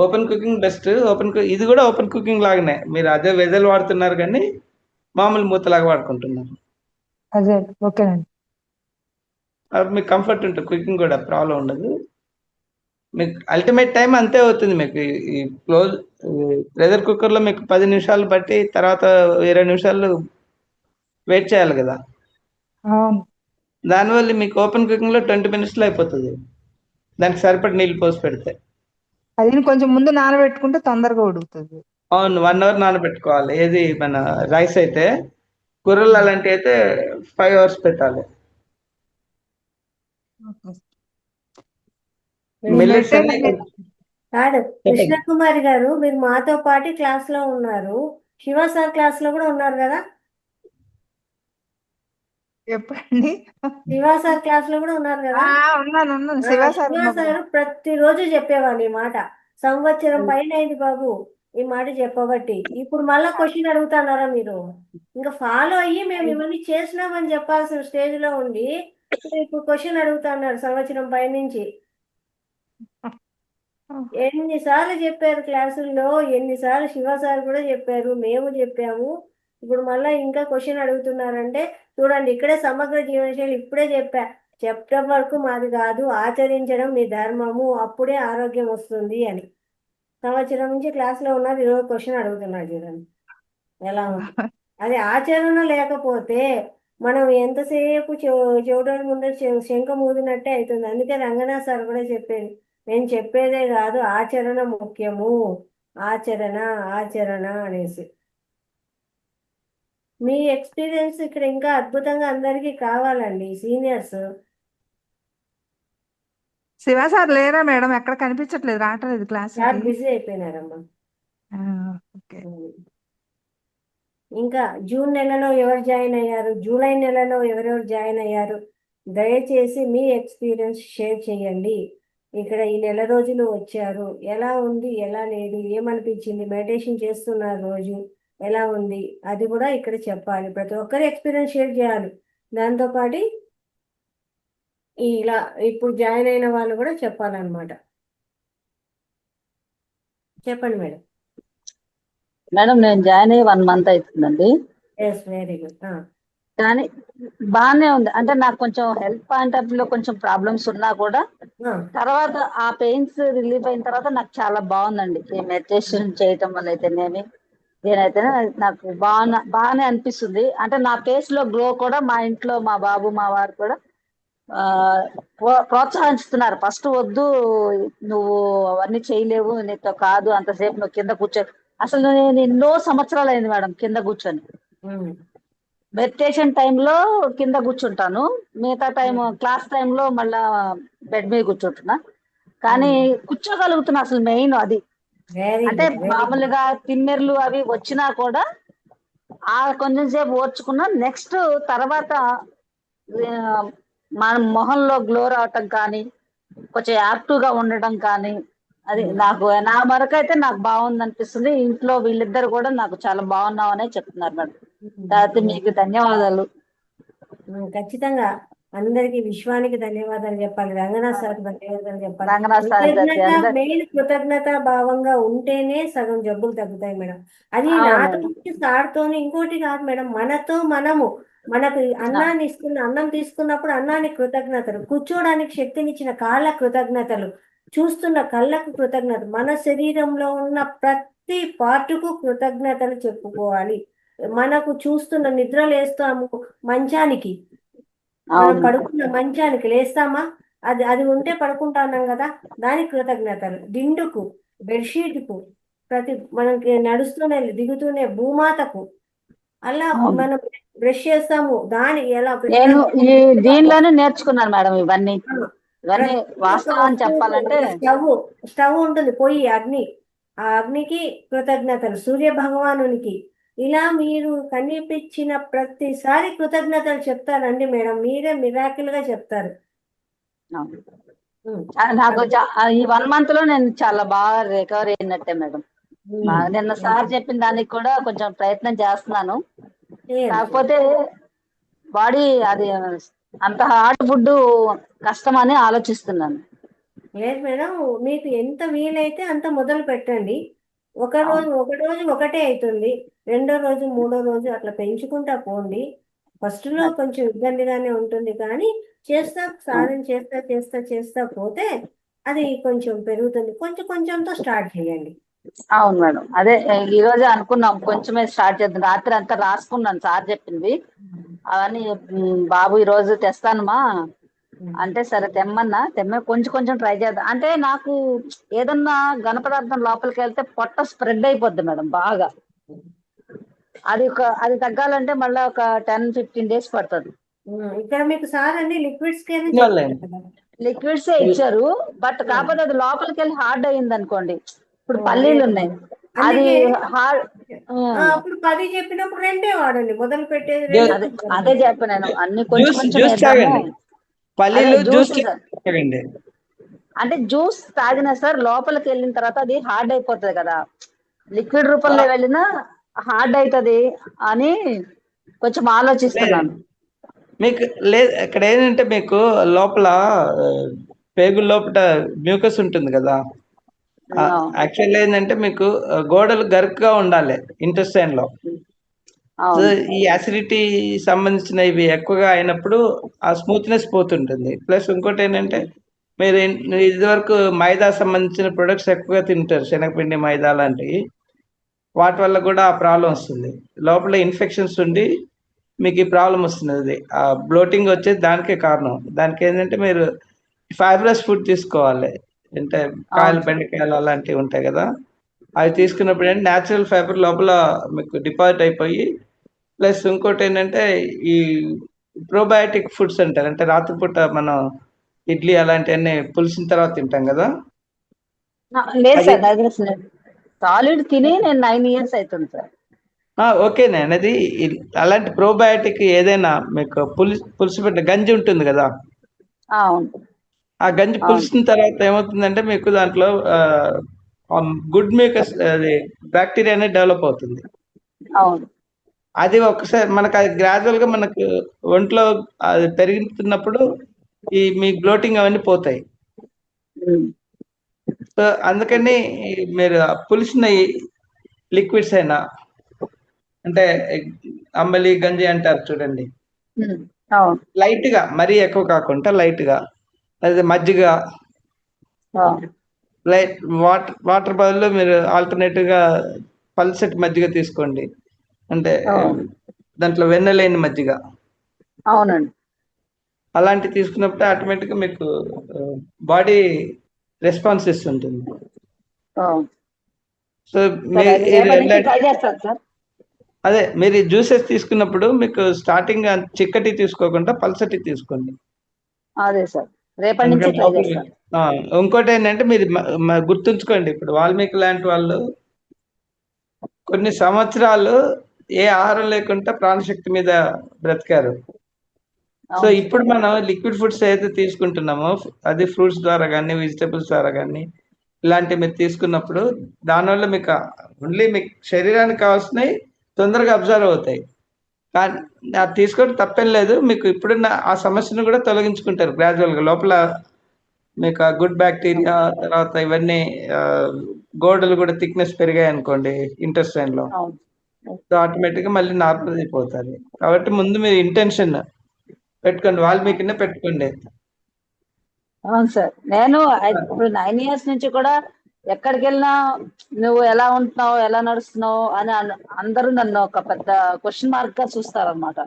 ఓపెన్ కుకింగ్ బెస్ట్. ఇది కూడా ఓపెన్ కుకింగ్ లాగానే, మీరు అదే వెజల్ వాడుతున్నారు కానీ మామూలు మూతలాగా వాడుకుంటున్నారు. అదే ఓకేనండి. అప్పుడు మీకు కంఫర్ట్ ఉంటుంది, కుకింగ్ కూడా ప్రాబ్లం ఉండదు. మీకు అల్టిమేట్ టైం అంతే అవుతుంది. మీకు ఈ క్లోజ్ ప్రెషర్ కుక్కర్లో మీకు 10 నిమిషాలు బట్టి తర్వాత 20 నిమిషాలు వెయిట్ చేయాలి కదా, దానివల్ల మీకు ఓపెన్ కుకింగ్లో 20 మినిట్స్లో అయిపోతుంది, దానికి సరిపడి నీళ్ళు పోసి పెడితే. అది కొంచెం ముందు నానబెట్టుకుంటే తొందరగా ఉడుకుతుంది. అవును, 1 అవర్ నానబెట్టుకోవాలి. ఏది మన రైస్ అయితే, కూరలు అలాంటివి అయితే 5 అవర్స్ పెట్టాలి. మిల్లెట్స్ అన్ని కాదు కృష్ణకుమారి గారు, మీరు మాతో పాటు క్లాస్ లో ఉన్నారు, శివ సార్ క్లాస్ లో కూడా ఉన్నారు కదా. చెప్పండి. శివ సార్ క్లాస్ లో కూడా ఉన్నారు కదా. ఉన్నాను. శివ సార్ ప్రతిరోజు చెప్పేవాళ్ళు ఈ మాట. సంవత్సరం పైన అయింది బాబు ఈ మాట చెప్పబట్టి. ఇప్పుడు మళ్ళా క్వశ్చన్ అడుగుతున్నారా మీరు? ఇంకా ఫాలో అయ్యి మేము ఇవన్నీ చేసినామని చెప్పాల్సిన స్టేజ్ లో ఉండి ఇప్పుడు క్వశ్చన్ అడుగుతున్నారు సంవత్సరం పైనుంచి. ఎన్నిసార్లు చెప్పారు క్లాసుల్లో, ఎన్నిసార్లు శివ సార్ కూడా చెప్పారు, మేము చెప్పాము. ఇప్పుడు మళ్ళీ ఇంకా క్వశ్చన్ అడుగుతున్నారంటే చూడండి, ఇక్కడే సమగ్ర జీవనశైలి ఇప్పుడే చెప్పడం వరకు మాది కాదు, ఆచరించడం మీ ధర్మము, అప్పుడే ఆరోగ్యం వస్తుంది అని. సంవత్సరం నుంచి క్లాస్లో ఉన్నారు, ఈరోజు క్వశ్చన్ అడుగుతున్నాడు. చూడండి ఎలా ఉంది. అది ఆచరణ లేకపోతే మనం ఎంతసేపు చెవిటోడి ముందర శంఖ మూదినట్టే అవుతుంది. అందుకే రంగనాథ్ సార్ కూడా చెప్పేది, నేను చెప్పేదే కాదు ఆచరణ ముఖ్యము, ఆచరణ ఆచరణ అనేసి. మీ ఎక్స్పీరియన్స్ ఇక్కడ ఇంకా అద్భుతంగా అందరికీ కావాలండి సీనియర్స్. శివ సార్ లేరా మేడం? ఎక్కడ కనిపించట్లేదు, రావట్లేదు సార్ క్లాసులకి. బిజీ అయిపోయినారమ్మా. ఓకే. ఇంకా జూన్ నెలలో ఎవరు జాయిన్ అయ్యారు, జూలై నెలలో ఎవరెవరు జాయిన్ అయ్యారు, దయచేసి మీ ఎక్స్పీరియన్స్ షేర్ చేయండి. ఇక్కడ ఈ నెల రోజులు వచ్చారు, ఎలా ఉంది, ఎలా లేదు, ఏమనిపించింది, మెడిటేషన్ చేస్తున్న రోజు ఎలా ఉంది, అది కూడా ఇక్కడ చెప్పాలి. ప్రతి ఒక్కరి ఎక్స్పీరియన్స్ షేర్ చేయాలి. దాంతోపాటు ఇలా ఇప్పుడు జాయిన్ అయిన వాళ్ళు కూడా చెప్పాలన్నమాట. చెప్పండి మేడం. మేడం నేను జాయిన్ అయ్యి 1 month అవుతుందండి. Yes, very good. కానీ బాగానే ఉంది. అంటే నాకు కొంచెం హెల్త్ పాయింట్ ఆఫ్ వ్యూలో కొంచెం ప్రాబ్లమ్స్ ఉన్నా కూడా తర్వాత ఆ పెయిన్స్ రిలీఫ్ అయిన తర్వాత నాకు చాలా బాగుందండి. ఈ మెడిటేషన్ చేయటం వల్ల అయితేనేమి నేనైతేనే నాకు బాగానే అనిపిస్తుంది. అంటే నా ఫేస్ లో గ్లో కూడా మా ఇంట్లో మా బాబు మా వారు కూడా ప్రోత్సహిస్తున్నారు. ఫస్ట్ వద్దు, నువ్వు అవన్నీ చేయలేవు, నీతో కాదు, అంతసేపు నువ్వు కింద కూర్చో. అసలు నేను ఎన్నో సంవత్సరాలు అయింది మేడం కింద కూర్చొని. మెడిటేషన్ టైంలో కింద కూర్చుంటాను, మిగతా టైం క్లాస్ టైంలో మళ్ళా బెడ్ మీద కూర్చుంటున్నా. కానీ కూర్చోగలుగుతున్నా, అసలు మెయిన్ అది. అంటే మామూలుగా తిమ్మెర్లు అవి వచ్చినా కూడా ఆ కొంచెం సేపు ఓర్చుకున్నా. నెక్స్ట్ తర్వాత మన మొహంలో గ్లో రావటం కానీ, కొంచెం యాక్టివ్ గా ఉండటం కానీ, అది నాకు నా వరకైతే నాకు బాగుంది అనిపిస్తుంది. ఇంట్లో వీళ్ళిద్దరు కూడా నాకు చాలా బాగున్నావు అనే చెప్తున్నారు మేడం. తర్వాత మీకు ధన్యవాదాలు. ఖచ్చితంగా అందరికి విశ్వానికి ధన్యవాదాలు చెప్పాలి, రంగనాథ్ సార్కి ధన్యవాదాలు చెప్పాలి. రంగనాథ్ సార్ కృతజ్ఞత, మెయిన్ కృతజ్ఞత భావంగా ఉంటేనే సగం జబ్బులు తగ్గుతాయి మేడం. అది నాతో సార్తోని ఇంకోటి కాదు మేడం, మనతో మనకు అన్నాన్ని అన్నం తీసుకున్నప్పుడు అన్నానికి కృతజ్ఞతలు, కూర్చోడానికి శక్తినిచ్చిన కాళ్ళ కృతజ్ఞతలు, చూస్తున్న కళ్ళకు కృతజ్ఞత, మన శరీరంలో ఉన్న ప్రతి పార్టుకు కృతజ్ఞతలు చెప్పుకోవాలి. మనకు చూస్తున్న నిద్ర లేస్తాము మంచానికి, మనం పడుకున్న మంచానికి లేస్తామా, అది ఉంటే పడుకుంటున్నాం కదా, దానికి కృతజ్ఞతలు. దిండుకు, బెడ్షీట్కు, ప్రతి మనకి నడుస్తూనే దిగుతూనే భూమాతకు, అలా మనం బ్రష్ చేస్తాము, దాని ఎలా నేను ఈ దీనిలోనే నేర్చుకున్నాను మేడం ఇవన్నీ వాస్తవం చెప్పాలంటే. స్టవ్ ఉంటుంది, పొయ్యి, అగ్ని, ఆ అగ్నికి కృతజ్ఞతలు, సూర్య భగవానునికి. ఇలా మీరు కనిపించిన ప్రతిసారి కృతజ్ఞతలు చెప్తారండి మేడం, మీరే మిరాకిల్ గా చెప్తారు. నాకు ఈ 1 month లో నేను చాలా బాగా రికవర్ అయినట్టే మేడం. నిన్న సార్ చెప్పిన దానికి కూడా కొంచెం ప్రయత్నం చేస్తున్నాను. కాకపోతే బాడీ అది అంత హార్డ్ ఫుడ్ కష్టమని ఆలోచిస్తున్నాను. లేదు మేడం, మీకు ఎంత వీలైతే అంత మొదలు పెట్టండి. ఒక రోజు ఒకటే అవుతుంది, రెండో రోజు మూడో రోజు అట్లా పెంచుకుంటా పోండి. ఫస్ట్ లో కొంచెం ఇబ్బందిగానే ఉంటుంది, కానీ సాధన చేస్తా పోతే అది కొంచెం పెరుగుతుంది. కొంచెంతో స్టార్ట్ చేయండి. అవును మేడం, అదే ఈ రోజే అనుకున్నాం కొంచెమే స్టార్ట్ చేద్దాం. రాత్రి అంతా రాసుకున్నాను సార్ చెప్పింది అవన్నీ. బాబు ఈ రోజు తెస్తానమ్మా అంటే సరే తెమ్మే కొంచెం ట్రై చేద్దాం. అంటే నాకు ఏదన్నా ఘనపదార్థం లోపలికి వెళ్తే పొట్ట స్ప్రెడ్ అయిపోద్ది మేడం బాగా. అది తగ్గాలంటే మళ్ళీ ఒక 10-15 days పడుతుంది. ఇక్కడ మీకు సార్ అండి లిక్విడ్స్ ఇచ్చారు, బట్ కాకపోతే అది లోపలికి వెళ్ళి హార్డ్ అయ్యింది అనుకోండి. ఇప్పుడు పల్లీలు ఉన్నాయి, అది హార్డ్. అప్పుడు 10 చెప్పినప్పుడు 2 వాడండి, మొదలు పెట్టేది అదే చెప్పాను నేను. అన్ని కొంచెం వేద్దాము. అంటే జ్యూస్ తాగినా సార్ లోపలికి వెళ్ళిన తర్వాత అది హార్డ్ అయిపోతుంది కదా, లిక్విడ్ రూపంలో వెళ్ళినా హార్డ్ అవుతుంది అని కొంచెం ఆలోచిస్తున్నాను. మీకు లేదు, ఇక్కడ ఏంటంటే మీకు లోపల పేగుల లోపల మ్యూకస్ ఉంటుంది కదా, యాక్చువల్ ఏంటంటే మీకు గోడలు గరుకుగా ఉండాలి ఇంటెస్టైన్ లో. సో ఈ యాసిడిటీ సంబంధించిన ఇవి ఎక్కువగా అయినప్పుడు ఆ స్మూత్నెస్ పోతుంటుంది. ప్లస్ ఇంకోటి ఏంటంటే మీరు ఇదివరకు మైదా సంబంధించిన ప్రొడక్ట్స్ ఎక్కువగా తింటారు, శనగపిండి, మైదా లాంటివి. వాటి వల్ల కూడా ఆ ప్రాబ్లం వస్తుంది, లోపల ఇన్ఫెక్షన్స్ ఉండి మీకు ఈ ప్రాబ్లం వస్తుంది. ఆ బ్లోటింగ్ వచ్చేది దానికే కారణం. దానికి ఏంటంటే మీరు ఫైబ్రస్ ఫుడ్ తీసుకోవాలి. అంటే కాయలు, బెండకాయలు అలాంటివి ఉంటాయి కదా, అవి తీసుకున్నప్పుడు ఏంటంటే న్యాచురల్ ఫైబర్ లోపల మీకు డిపాజిట్ అయిపోయి, ప్లస్ ఇంకోటి ఏంటంటే ఈ ప్రోబయాటిక్ ఫుడ్స్ అంటారు. అంటే రాత్రిపూట మనం ఇడ్లీ అలాంటివన్నీ పులిసిన తర్వాత తింటాం కదా, లేదు అది సార్, అది సాలిడ్ తిని నేను 9 years అవుతుంది సార్. ఓకేనండి. అది అలాంటి ప్రోబయాటిక్ ఏదైనా మీకు పులుసు పెట్టిన గంజి ఉంటుంది కదా, అవును ఆ గంజి అవును పులిసిన తర్వాత ఏమవుతుందంటే మీకు దాంట్లో గుడ్ మేకర్స్ అది బ్యాక్టీరియా అనేది డెవలప్ అవుతుంది. అవును అది ఒకసారి మనకు అది గ్రాడ్యువల్ గా మనకు ఒంట్లో అది పెరుగుతున్నప్పుడు మీ బ్లోటింగ్ అవన్నీ పోతాయి. ఉమ్, సో అందుకని మీరు పులిసిన లిక్విడ్స్ అయినా అంటే అంబలి గంజి అంటారు చూడండి, అవును లైట్ గా మరీ ఎక్కువ కాకుండా లైట్ గా, అదే మజ్జిగ, అవును లైట్ వాటర్ బదులు మీరు ఆల్టర్నేటివ్ గా పల్సటి మజ్జిగ తీసుకోండి. అంటే అవును దాంట్లో వెన్న లేని మజ్జిగ అవునండి. అలాంటివి తీసుకున్నప్పుడు ఆటోమేటిక్ గా మీకు బాడీ రెస్పాన్స్ ఇస్తుంటుంది. అవును సో సరే, అది రేపటి నుంచి ట్రై చేస్తాను సార్. అదే మీరు జ్యూసెస్ తీసుకున్నప్పుడు మీకు స్టార్టింగ్ చిక్కటి తీసుకోకుండా పల్సటి తీసుకోండి. అదే సార్, రేపటి నుంచి ఎందుకంటే ట్రై చేస్తాను. ఇంకోటి ఏంటంటే మీరు గుర్తుంచుకోండి, ఇప్పుడు వాల్మీకి లాంటి వాళ్ళు కొన్ని సంవత్సరాలు ఏ ఆహారం లేకుండా ప్రాణశక్తి మీద బ్రతికారు. సో అవును ఇప్పుడు మనం లిక్విడ్ ఫుడ్స్ ఏదైతే తీసుకుంటున్నామో అది ఫ్రూట్స్ ద్వారా కానీ వెజిటబుల్స్ ద్వారా కానీ ఇలాంటివి మీరు తీసుకున్నప్పుడు దానివల్ల మీకు ఓన్లీ మీకు శరీరానికి కావాల్సినవి తొందరగా అబ్జర్వ్ అవుతాయి. కానీ అది తీసుకోవడం తప్పేం లేదు, మీకు ఇప్పుడున్న ఆ సమస్యను కూడా తొలగించుకుంటారు గ్రాడ్యువల్గా. లోపల మీకు ఆ గుడ్ బ్యాక్టీరియా తర్వాత ఇవన్నీ గోడలు కూడా థిక్నెస్ పెరిగాయి అనుకోండి ఇంటెస్టైన్ లో, అవును సో ఆటోమేటిక్ గా మళ్ళీ నార్మల్ అయిపోతుంది. కాబట్టి ముందు మీరు ఇంటెన్షన్ పెట్టుకోండి, వాల్మీకినే పెట్టుకోండి. అవును సార్, నేను ఇప్పుడు 9 years నుంచి కూడా ఎక్కడికి వెళ్ళినా నువ్వు ఎలా ఉంటున్నావు, ఎలా నడుస్తున్నావు అని అందరూ నన్ను ఒక పెద్ద క్వశ్చన్ మార్క్ గా చూస్తారనమాట.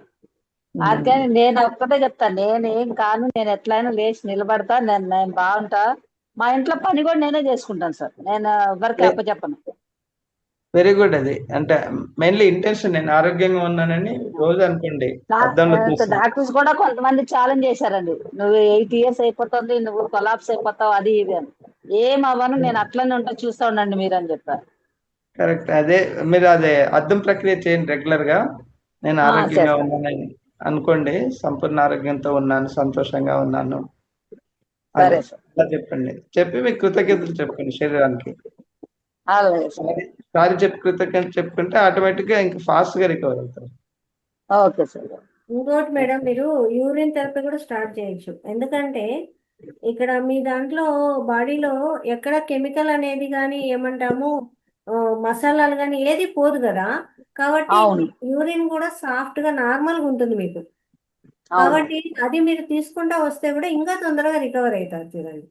అందుకని నేను ఒక్కటే చెప్తాను, నేనేం కాను, నేను ఎట్లయినా లేచి నిలబడతా, నేను బాగుంటా. మా ఇంట్లో పని కూడా నేనే చేసుకుంటాను సార్, నేను ఎవరికి అప్పచెప్పను. Very good. అది అంటే మెయిన్లీ ఇంటెన్షన్, నేను ఆరోగ్యంగా ఉన్నానని రోజు అనుకోండి అద్దంలో చూసి. డాక్టర్స్ కూడా కొంతమంది ఛాలెంజ్ చేశారండి, నువ్వు 8 years అయిపోతుంది, నువ్వు కొలాప్స్ అయిపోతావు, అది ఇది అని. ఏం అవ్వను, నేను అట్లనే ఉంటా, చూస్తా ఉండండి మీరు అని చెప్పారు. కరెక్ట్. అదే మీరు అదే అద్దం ప్రక్రియ చేయండి రెగ్యులర్ గా. నేను ఆరోగ్యంగా చేస్తాను. ఉన్నానని అనుకోండి, సంపూర్ణ ఆరోగ్యంతో ఉన్నాను, సంతోషంగా ఉన్నాను సరే అని సార్, అలా చెప్పండి. చెప్పి మీకు కృతజ్ఞతలు చెప్పండి శరీరానికి. అలాగే సార్. సారీ చెప్పి కృతజ్ఞతలు చెప్పుకుంటే ఆటోమేటిక్ గా ఇంకా ఫాస్ట్ గా రికవర్ అవుతారు. Okay sir. ఇంకోటి మేడం, మీరు యూరిన్ థెరపీ కూడా స్టార్ట్ చేయొచ్చు. ఎందుకంటే ఇక్కడ మీ దాంట్లో బాడీలో ఎక్కడ కెమికల్ అనేది కానీ ఏమంటాము మసాలాలు కానీ ఏది పోదు కదా, కాబట్టి అవును యూరిన్ కూడా సాఫ్ట్ గా నార్మల్ గా ఉంటుంది మీకు. అవును కాబట్టి అది మీరు తీసుకుంటా వస్తే కూడా ఇంకా తొందరగా రికవర్ అవుతారు చూడండి.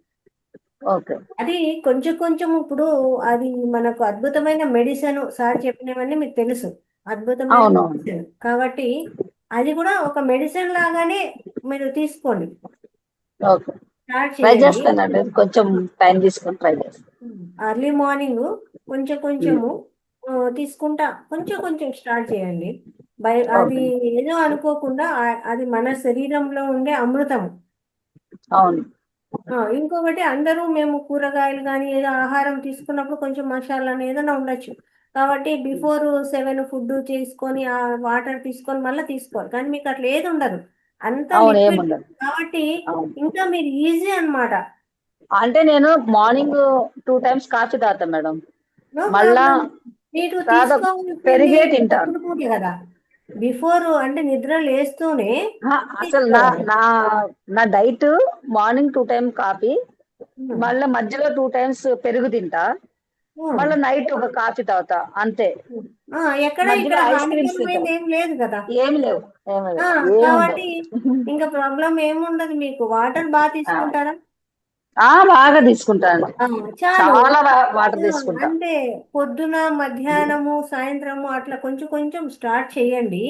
ఓకే. అది కొంచెం కొంచెం ఇప్పుడు అది మనకు అద్భుతమైన మెడిసిన్. సార్ చెప్పినవన్నీ మీకు తెలుసు, అద్భుతమైన అవునవును మెడిసిన్. కాబట్టి అది కూడా ఒక మెడిసిన్ లాగానే మీరు తీసుకోండి, ఓకే, స్టార్ట్ ట్రై చేయండి. చేస్తానండి, కొంచెం టైం తీసుకొని ట్రై చేస్తాను. అర్లీ మార్నింగ్ కొంచెం కొంచెము తీసుకుంటా కొంచెం కొంచెం స్టార్ట్ చేయండి. అది ఓకే. ఏదో అనుకోకుండా అది మన శరీరంలో ఉండే అమృతం. అవును ఇంకొకటి, అందరూ మేము కూరగాయలు కానీ ఏదో ఆహారం తీసుకున్నప్పుడు కొంచెం మసాలా ఏదైనా ఉండొచ్చు. కాబట్టి బిఫోర్ 7 ఫుడ్ చేసుకొని ఆ వాటర్ తీసుకొని మళ్ళీ తీసుకోవాలి. కానీ మీకు అట్లా ఏది ఉండదు, అంత అవును లిక్విడ్. ఏముండదు. కాబట్టి అవును, ఇంకా మీరు ఈజీ అన్నమాట. అంటే నేను మార్నింగ్ 2 times కాఫీ తాగుతాను మేడం, నో మళ్ళా ప్రాబ్లం. మీరు తర్వాత తీసుకోవాల్సింది పెరిగే తింటాను. పొద్దున పూట కదా, బిఫోర్ అంటే నిద్ర లేస్తూనే అసలు నా తీసుకోవాలి. నా నా డైట్ మార్నింగ్ 2 times కాఫీ, ఉమ్, మళ్ళీ మధ్యలో 2 times పెరుగు తింటా, ఉమ్, మళ్ళీ నైట్ ఒక కాఫీ తాగుతా అంతే. ఉమ్. ఎక్కడ మధ్యలో ఇక్కడ ఐస్ క్రీమ్స్ తింటా, హానికరమైంది ఏం లేదు కదా. ఏమి లేవు, ఏమి లేవు, ఏమి కాబట్టి ఉండవు. ఇంకా ప్రాబ్లం ఏముండదు మీకు. వాటర్ బాగా తీసుకుంటారా? బాగా తీసుకుంటాను, చాలు. చాలా వాటర్ తీసుకుంటా. అంటే పొద్దున మధ్యాహ్నము సాయంత్రము అట్లా కొంచెం కొంచెం స్టార్ట్ చేయండి.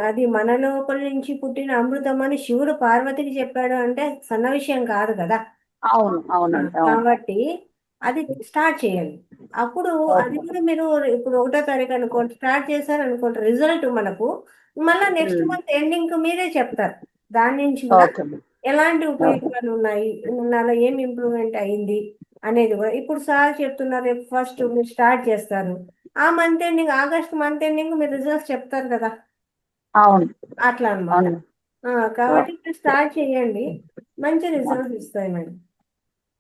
అది మన లోపల నుంచి పుట్టిన అమృతం అని శివుడు పార్వతికి చెప్పాడు అంటే సన్న విషయం కాదు కదా. అవును అవునండి అవును. కాబట్టి అది స్టార్ట్ చేయండి. అప్పుడు అది ఓకే. కూడా మీరు ఇప్పుడు 1వ తారీఖు అనుకోండి, స్టార్ట్ చేశారు అనుకోండి, రిజల్ట్ మనకు మళ్ళీ నెక్స్ట్ ఉమ్, మంత్ ఎండింగ్ మీరే చెప్తారు. దాని నుంచి కూడా ఓకే ఎలాంటి ఉపయోగాలు ఉన్నాయి, నాలో ఏం ఇంప్రూవ్మెంట్ అయింది అనేది కూడా ఇప్పుడు సార్ చెప్తున్నారు. రేపు ఫస్ట్ మీరు స్టార్ట్ చేస్తారు, ఆ month ending, August month ending మీరు రిజల్ట్స్ చెప్తారు కదా, అవును అట్లా అన్నమాట. అవును కాబట్టి మీరు స్టార్ట్ చేయండి, మంచి రిజల్ట్స్ ఇస్తాయి మేడం.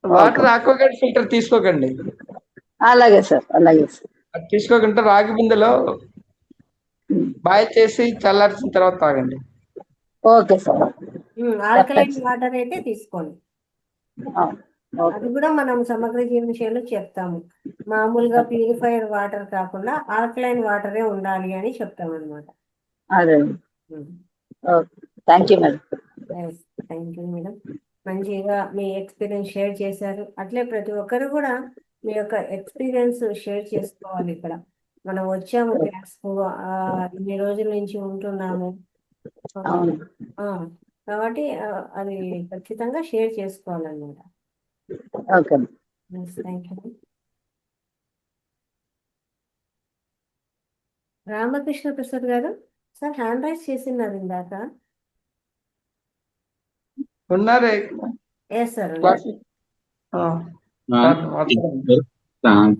వాటర్ ఆక్వాగార్డ్ ఫిల్టర్ తీసుకోకండి. అలాగే సార్, అలాగే సార్. అది తీసుకోకుండా రాగి బిందెలో బాయ్ చేసి చల్లార్చిన తర్వాత తాగండి. Okay sir. ఆల్కలైన్ వాటర్ అయితే తీసుకోండి. అవును, ఓకే. అది కూడా మనం సమగ్ర జీవనశైలిలో చెప్తాము. మామూలుగా ప్యూరిఫైడ్ వాటర్ కాకుండా ఆల్కలైన్ వాటరే ఉండాలి అని చెప్తాం అనమాట. అదే okay, thank you madam. Thank you madam. మంచిగా మీ ఎక్స్పీరియన్స్ షేర్ చేశారు. అట్లే ప్రతి ఒక్కరు కూడా మీ యొక్క ఎక్స్పీరియన్స్ షేర్ చేసుకోవాలి. ఇక్కడ మనం వచ్చాము క్లాస్కు, ఇన్ని రోజుల నుంచి ఉంటున్నాము అవును, కాబట్టి అది ఖచ్చితంగా షేర్ చేసుకోవాలన్నమాట. Okay. Thank you. Ramakrishna Prasad గారు సార్ హ్యాండ్ రైస్ చేసినారు ఇందాక. ఉన్నారే ఎస్ సార్.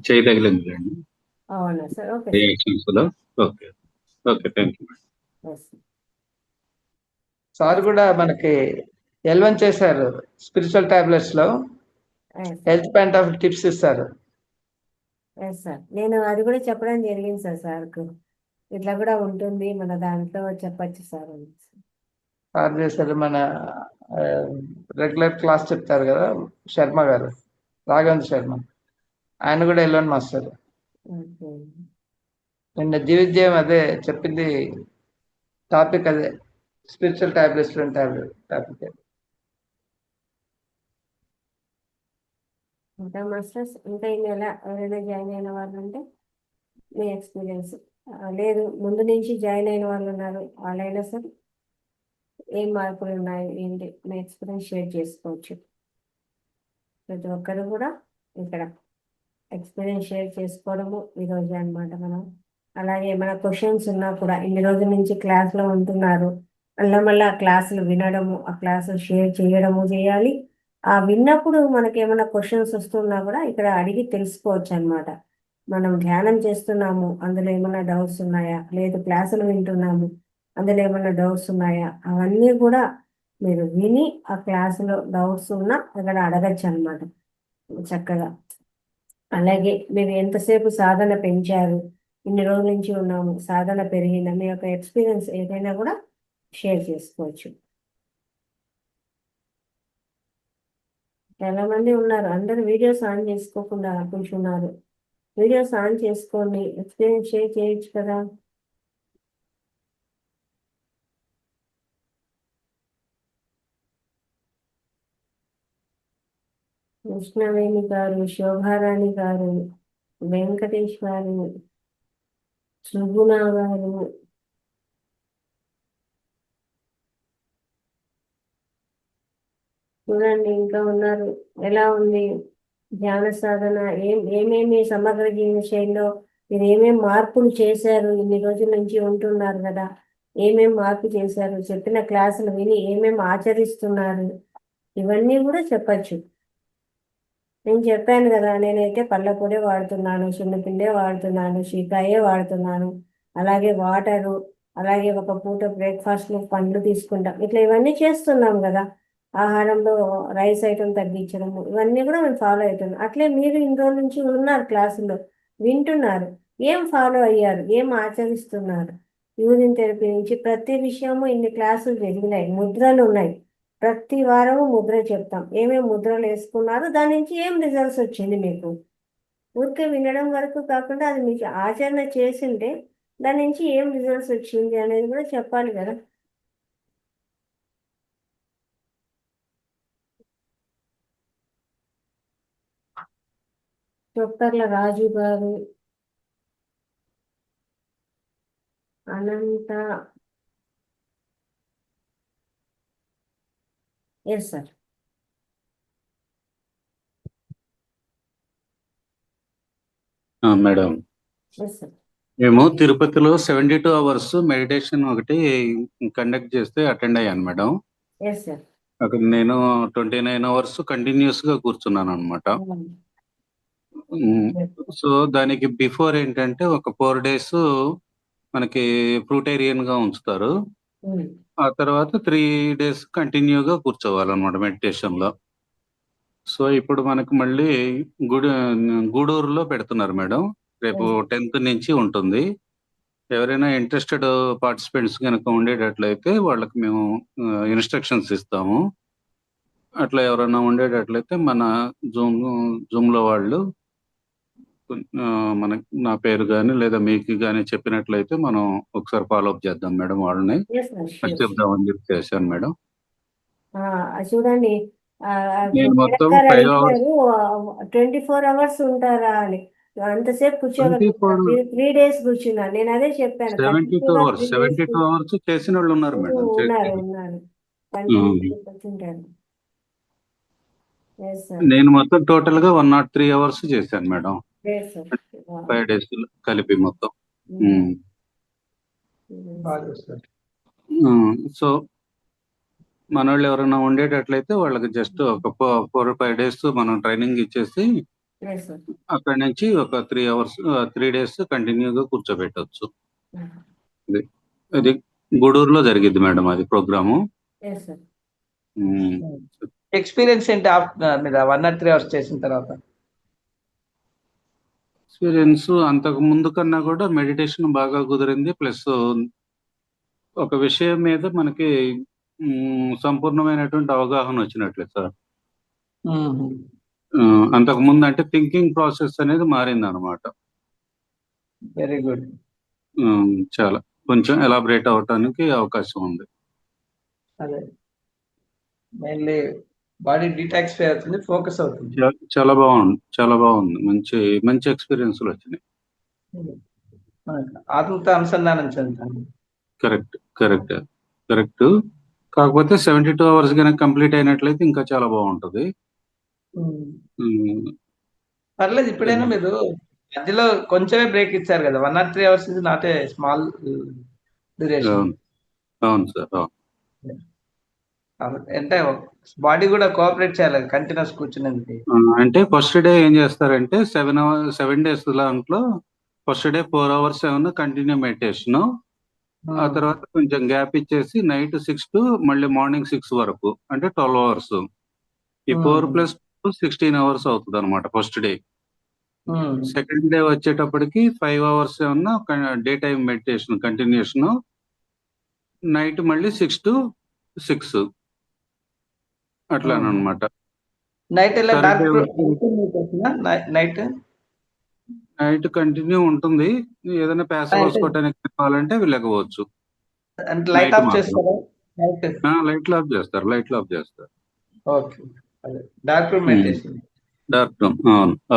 చేయి తగిలింది అండి అవునా సార్, ఓకే రియాక్షన్స్ లో. Okay okay, thank you. Sir కూడా మనకి L1 చేశారు స్పిరిచువల్ టాబ్లెట్స్ లో, హెల్త్ పాయింట్ ఆఫ్ టిప్స్ ఇస్తారు. ఎస్ సార్, నేను అది కూడా చెప్పడం జరిగింది సార్ సార్కు, ఇట్లా కూడా ఉంటుంది మన దాంట్లో చెప్పచ్చు సార్. సార్ చేశారు. మన రెగ్యులర్ క్లాస్ చెప్తారు కదా శర్మ గారు, రాఘవేంద్ర శర్మ, ఆయన కూడా L1 మాస్టర్. నిన్న దివిజయం అదే చెప్పింది, టాపిక్ అదే, స్పిరిచువల్ టాబ్లెట్స్ టాపిక్. ఇంకా మాస్టర్స్, ఇంకా ఈ నెల ఎవరైనా జాయిన్ అయిన వాళ్ళు అంటే మీ ఎక్స్పీరియన్స్, లేదు ముందు నుంచి జాయిన్ అయిన వాళ్ళు ఉన్నారు, వాళ్ళైనా సరే ఏం మార్పులు ఉన్నాయి ఏంటి మీ ఎక్స్పీరియన్స్ షేర్ చేసుకోవచ్చు. ప్రతి ఒక్కరు కూడా ఇక్కడ ఎక్స్పీరియన్స్ షేర్ చేసుకోవడము ఈరోజు అనమాట. మనం అలాగే ఏమైనా క్వశ్చన్స్ ఉన్నా కూడా, ఇన్ని రోజుల నుంచి క్లాస్లో ఉంటున్నారు, మళ్ళా క్లాసులు వినడము, ఆ క్లాసులు షేర్ చేయడము చేయాలి. ఆ విన్నప్పుడు మనకి ఏమైనా క్వశ్చన్స్ వస్తున్నా కూడా ఇక్కడ అడిగి తెలుసుకోవచ్చు అనమాట. మనం ధ్యానం చేస్తున్నాము, అందులో ఏమైనా డౌట్స్ ఉన్నాయా, లేదు క్లాసులు వింటున్నాము, అందులో ఏమైనా డౌట్స్ ఉన్నాయా, అవన్నీ కూడా మీరు విని ఆ క్లాసులో డౌట్స్ ఉన్నా అక్కడ అడగచ్చు అనమాట చక్కగా. అలాగే మీరు ఎంతసేపు సాధన పెంచారు, ఇన్ని రోజుల నుంచి ఉన్నాము, సాధన పెరిగిందా, మీ యొక్క ఎక్స్పీరియన్స్ ఏదైనా కూడా షేర్ చేసుకోవచ్చు. చాలా మంది ఉన్నారు, అందరు వీడియోస్ ఆన్ చేసుకోకుండా కూర్చున్నారు. వీడియోస్ ఆన్ చేసుకోండి, ఎక్స్పీరియన్స్ షేర్ చేయొచ్చు కదా. కృష్ణవేణి గారు, శోభారాణి గారు, వెంకటేష్ గారు, సుగుణ గారు, చూడండి ఇంకా ఉన్నారు. ఎలా ఉంది ధ్యాన సాధన, ఏమేమి సమగ్ర జీవన శైలిలో మీరు ఏమేమి మార్పులు చేశారు, ఇన్ని రోజుల నుంచి ఉంటున్నారు కదా, ఏమేమి మార్పు చేశారు, చెప్పిన క్లాసులు విని ఏమేమి ఆచరిస్తున్నారు, ఇవన్నీ కూడా చెప్పచ్చు. నేను చెప్పాను కదా, నేనైతే పళ్ళపొడే వాడుతున్నాను, సున్నపిండే వాడుతున్నాను, షీకాయే వాడుతున్నాను, అలాగే వాటరు, అలాగే ఒక పూట బ్రేక్ఫాస్ట్లో పండ్లు తీసుకుంటాం, ఇట్లా ఇవన్నీ చేస్తున్నాం కదా. ఆహారంలో రైస్ ఐటమ్ తగ్గించడము, ఇవన్నీ కూడా మేము ఫాలో అవుతున్నాం. అట్లే మీరు ఇన్ని రోజుల నుంచి ఉన్నారు క్లాసులో, వింటున్నారు, ఏం ఫాలో అయ్యారు, ఏం ఆచరిస్తున్నారు. యూరిన్ థెరపీ నుంచి ప్రతి విషయము ఇన్ని క్లాసులు జరిగినాయి, ముద్రలు ఉన్నాయి, ప్రతి వారము ముద్ర చెప్తాం, ఏమేమి ముద్రలు వేసుకున్నారు, దాని నుంచి ఏం రిజల్ట్స్ వచ్చింది మీకు. ఊరికే వినడం వరకు కాకుండా అది మీకు ఆచరణ చేసింటే దాని నుంచి ఏం రిజల్ట్స్ వచ్చింది అనేది కూడా చెప్పాలి కదా. Chopparla Raju garu, Anantha, yes sir. Madam, yes sir. మేము తిరుపతిలో 72 hours మెడిటేషన్ ఒకటి కండక్ట్ చేస్తే అటెండ్ అయ్యాను మేడం. Yes sir. అక్కడ నేను 29 అవర్స్ కంటిన్యూస్ గా కూర్చున్నాను అనమాట. సో దానికి బిఫోర్ ఏంటంటే ఒక 4 days మనకి ఫ్రూటేరియన్ గా ఉంచుతారు. ఆ తర్వాత 3 days కంటిన్యూగా కూర్చోవాలన్నమాట మెడిటేషన్ లో. సో ఇప్పుడు మనకు మళ్ళీ గూడూరులో పెడుతున్నారు మేడం. రేపు 10th నుంచి ఉంటుంది. ఎవరైనా ఇంట్రెస్టెడ్ పార్టిసిపెంట్స్ కనుక ఉండేటట్లయితే వాళ్ళకి మేము ఇన్స్ట్రక్షన్స్ ఇస్తాము. అట్లా ఎవరైనా ఉండేటట్లయితే మన జూమ్ లో వాళ్ళు మనకి నా పేరు కానీ లేదా మీకు కానీ చెప్పినట్లయితే మనం ఒకసారి ఫాలో అప్ చేద్దాం మేడం. వాళ్ళని చెప్దామని చెప్పి చేశాను మేడం. చూడండి, నేను మొత్తం మేడం గారు 5 hours అడిగినారు 24 hours ఉంటారా అని. అంతసేపు కూర్చోగలుగుతారు. 24 మీరు 3 days కూర్చున్నారు. నేను అదే చెప్పాను. 72 hours 72 hours చేసిన వాళ్ళు ఉన్నారు మేడం. ఉన్నారు ఉన్నారు కంటిన్యూస్ కూర్చుంటారు. Yes, sir. నేను మొత్తం టోటల్ గా 103 hours చేశాను madam. Yes, sir. Wow. 5 days కలిపి మొత్తం. బాగా చేస్తారు. సో మన వాళ్ళు ఎవరైనా ఉండేటట్లయితే వాళ్ళకి జస్ట్ ఒక 4 or 5 days మనం ట్రైనింగ్ ఇచ్చేసి Yes, sir. అక్కడి నుంచి ఒక 3 days కంటిన్యూగా కూర్చోబెట్టవచ్చు. అది గూడూరులో జరిగింది మేడం అది ప్రోగ్రాము. Yes, sir. ఎక్స్పీరియన్స్ ఏంటి మీరు 103 hours చేసిన తర్వాత? ఎక్స్పీరియన్స్ అంతకు ముందు కన్నా కూడా మెడిటేషన్ బాగా కుదిరింది. ప్లస్ ఒక విషయం మీద మనకి సంపూర్ణమైనటువంటి అవగాహన వచ్చినట్లే సార్. అంతకు ముందు అంటే థింకింగ్ ప్రాసెస్ అనేది మారింది అనమాట. Very good. చాలా కొంచెం ఎలాబరేట్ అవటానికి అవకాశం ఉంది. అదే మెయిన్లీ బాడీ డీటాక్సిఫై అవుతుంది, ఫోకస్ అవుతుంది. చాలా బాగుంది. మంచి ఎక్స్పీరియన్స్లు వచ్చినాయి. ఆత్మతో అనుసంధానం చెందుతాను. కరెక్ట్. కాకపోతే 72 hours కనుక కంప్లీట్ అయినట్లయితే ఇంకా చాలా బాగుంటది. పర్లేదు, ఇప్పుడైనా మీరు మధ్యలో కొంచెమే బ్రేక్ ఇచ్చారు కదా. 103 hours is not a small duration. అవును సార్. అంటే బాడీ కూడా కోఆపరేట్ చేయాలి కంటిన్యూస్ కూర్చునేందుకు. అంటే ఫస్ట్ డే ఏం చేస్తారంటే 7 days దాంట్లో ఫస్ట్ డే 4 hours ఏమన్నా కంటిన్యూ మెడిటేషన్. ఆ తర్వాత కొంచెం గ్యాప్ ఇచ్చేసి నైట్ 6 to మళ్ళీ మార్నింగ్ 6 వరకు అంటే 12 hours. ఈ 4 + 2 16 hours అవుతుంది అనమాట ఫస్ట్ డే. సెకండ్ డే వచ్చేటప్పటికి 5 hours ఏమన్నా day time meditation continuation. Night మళ్ళీ 6 to 6 అట్లానమాట. నైట్ నైట్ కంటిన్యూ ఉంటుంది. ఏదైనా ప్యాసివ్ వేసుకోవడానికి కావాలంటే వెళ్ళకపోవచ్చు. లైట్ ఆఫ్ చేస్తారా? లైట్లు ఆఫ్ చేస్తారు. ఓకే. Dark room meditation.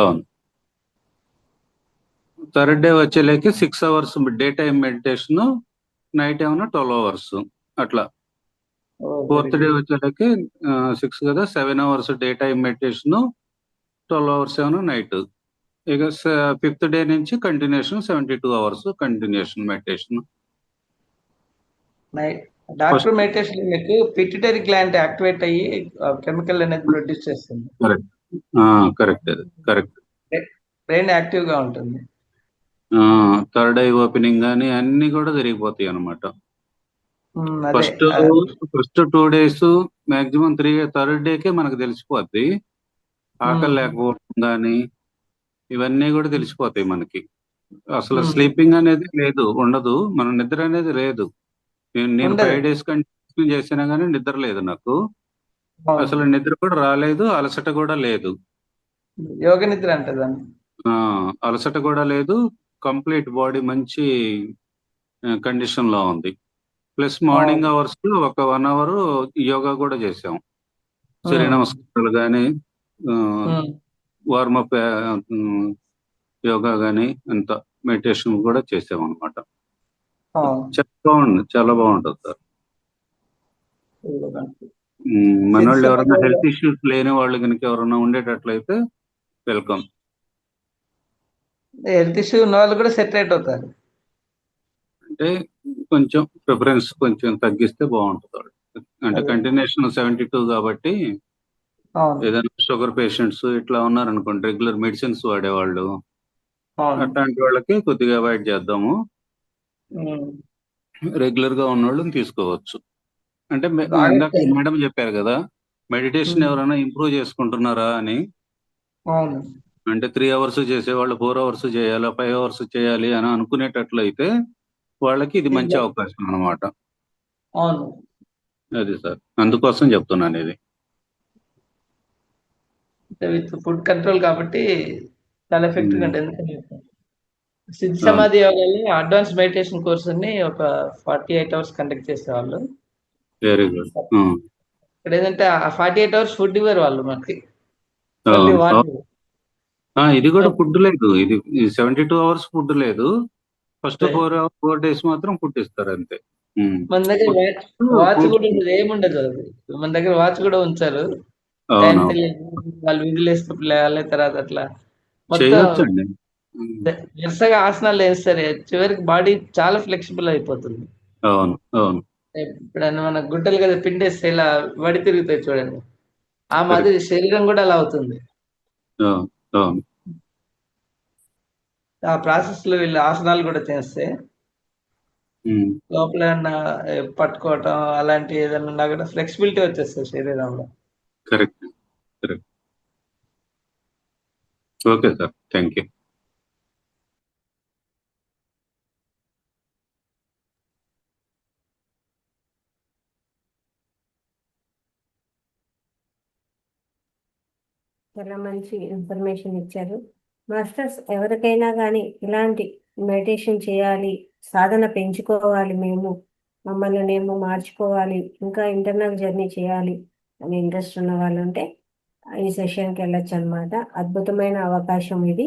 అవును. థర్డ్ డే వచ్చేలేకి 6 hours day time meditation. Night ఏమన్నా 12 hours అట్లా. ఫోర్త్ డే వచ్చేలకి 6 కదా, 7 hours day time meditation, 12 hours ఏమన్నా నైట్. ఇక 5th డే నుంచి continuation 72 hours continuation meditation. Doctor meditation మీకు పిట్యూటరీ గ్లాండ్ యాక్టివేట్ అయ్యి కెమికల్ అనేది ప్రొడ్యూస్ చేస్తుంది. కరెక్ట్. బ్రెయిన్ యాక్టివ్ గా ఉంటుంది. థర్డ్ ఐ ఓపెనింగ్ కానీ అన్ని కూడా జరిగిపోతాయి అనమాట. First 2 days maximum third decay మనకు తెలిసిపోద్ది. ఆకలి లేకపోవడం కానీ ఇవన్నీ కూడా తెలిసిపోతాయి మనకి. అసలు స్లీపింగ్ అనేది ఉండదు. మన నిద్ర అనేది లేదు. నేను 5 days కంటిన్యూ చేసినా కానీ నిద్ర లేదు నాకు. అసలు నిద్ర కూడా రాలేదు, అలసట కూడా లేదు. యోగ నిద్ర అంటే అలసట కూడా లేదు. కంప్లీట్ బాడీ మంచి కండిషన్ లో ఉంది. ప్లస్ మార్నింగ్ అవర్స్ లో ఒక 1 hour యోగా కూడా చేసాం. సూర్య నమస్కారాలు కానీ వార్మప్ యోగా కానీ అంత మెడిటేషన్ కూడా చేసాం అనమాట. చాలా బాగుంటుంది సార్. మన వాళ్ళు ఎవరైనా హెల్త్ ఇష్యూస్ లేని వాళ్ళు కనుక ఎవరైనా ఉండేటట్లయితే వెల్కమ్. హెల్త్ ఇష్యూ ఉన్న వాళ్ళు కూడా సెటరేట్ అవుతారు. అంటే కొంచెం ప్రిఫరెన్స్ కొంచెం తగ్గిస్తే బాగుంటుంది. అంటే అదే. కంటిన్యూషన్ 72 కాబట్టి అవును. ఏదైనా షుగర్ పేషెంట్స్ ఇట్లా ఉన్నారనుకోండి, రెగ్యులర్ మెడిసిన్స్ వాడేవాళ్ళు, అవును. అట్లాంటి వాళ్ళకి కొద్దిగా అవాయిడ్ చేద్దాము. ఉమ్. రెగ్యులర్ గా ఉన్న వాళ్ళని తీసుకోవచ్చు. అంటే ఇందాక ఆగస్ట్. మేడం చెప్పారు కదా, మెడిటేషన్ ఉమ్. ఎవరైనా ఇంప్రూవ్ చేసుకుంటున్నారా అని. అవును. అంటే 3 అవర్స్ చేసేవాళ్ళు 4 అవర్స్ చేయాలా, 5 అవర్స్ చేయాలి అని అనుకునేటట్లయితే వాళ్ళకి ఇది మంచి ఇది- అవకాశం అన్నమాట. అవును. అది సార్, అందుకోసం చెప్తున్నాను ఇది. విత్ ఫుడ్ కంట్రోల్ కాబట్టి చాలా ఎఫెక్టివ్ ఉమ్, అంటే ఎందుకంటే సిద్ధ అవును. సమాధి యోగాలో అడ్వాన్స్ మెడిటేషన్ కోర్స్ ని ఒక 48 అవర్స్ కండక్ట్ చేసేవాళ్ళు. Very good. ఇక్కడ ఏంటంటే ఆ 48 అవర్స్ ఫుడ్ ఇవ్వరు వాళ్ళు మనకి, ఓన్లీ అవును. వాటర్. ఇది కూడా ఫుడ్ లేదు, ఇది 72 అవర్స్ ఫుడ్ లేదు. ఫస్ట్ 4 డేస్ మాత్రం ఫుడ్ ఇస్తారు అంతే. మన దగ్గర వాచ్ Fruits. కూడా ఉండదు, ఏముండదు అది. మన దగ్గర వాచ్ కూడా ఉంచారు, టైం అవునవును, తెలియదు, వాళ్ళు విధులు వేసుకుంటూ లేవాలి, తర్వాత అట్లా మొత్తం చేయొచ్చండి. వరుసగా ఆసనాలు వేస్తారు, చివరికి బాడీ చాలా ఫ్లెక్సిబుల్ అయిపోతుంది. అవును, అవును. ఇప్పుడు మన గుడ్డలు కదా పిండేస్తే ఇలా వడి తిరుగుతాయి చూడండి, ఆ Correct. మాదిరి శరీరం కూడా అలా అవుతుంది. అవును, అవును. ఆ ప్రాసెస్ లో వీళ్ళు ఆసనాలు కూడా చేస్తే ఉమ్, లోపల ఏమన్నా పట్టుకోవటం అలాంటి ఏదైనా ఉన్నా కూడా ఫ్లెక్సిబిలిటీ వచ్చేస్తుంది శరీరంలో. Correct, correct. Okay sir, thank you. చాలా మంచి ఇన్ఫర్మేషన్ ఇచ్చారు మాస్టర్స్. ఎవరికైనా కానీ ఇలాంటి మెడిటేషన్ చేయాలి, సాధన పెంచుకోవాలి, మమ్మల్ని మేము మార్చుకోవాలి, ఇంకా ఇంటర్నల్ జర్నీ చేయాలి అని ఇంట్రెస్ట్ ఉన్న వాళ్ళు ఉంటే ఈ సెషన్కి వెళ్ళొచ్చు అనమాట. అద్భుతమైన అవకాశం ఇది.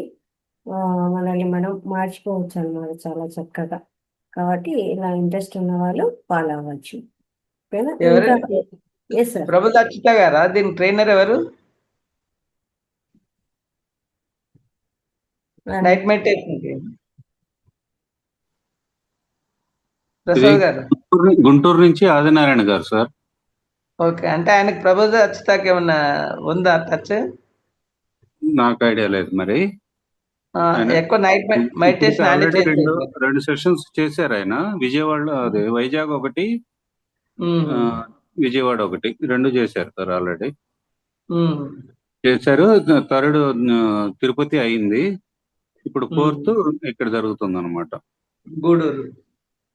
మనల్ని మనం మార్చుకోవచ్చు అనమాట చాలా చక్కగా. కాబట్టి ఇలా ఇంట్రెస్ట్ ఉన్న వాళ్ళు ఫాలో అవ్వచ్చు. ఓకేనా? ఎవరు? ఇంకా ఎస్ సార్. ప్రభుత్వ అచ్యుత గారా దీని ట్రైనర్ ఎవరు? నైట్ మెడిటేషన్ కి ఇది ప్రసాద్ గారు. గుంటూరు నుంచి ఆదినారాయణ గారు సార్. ఓకే, అంటే ఆయనకి ప్రభుత్వ అచ్యుతకి ఏమన్నా ఉందా టచ్? నాకు ఐడియా లేదు మరి. ఎక్కువ నైట్ ఇప్పటికి మెడిటేషన్ ఆయన ఆల్రెడీ చేస్తారు. రెండు సెషన్స్ చేశారు ఆయన. విజయవాడలో, అదే వైజాగ్ ఒకటి, విజయవాడ ఒకటి, 2 చేశారు సార్ ఆల్రెడీ. చేశారు. థర్డ్ తిరుపతి అయింది. ఇప్పుడు 4th ఇక్కడ జరుగుతుంది అనమాట, గూడూరు.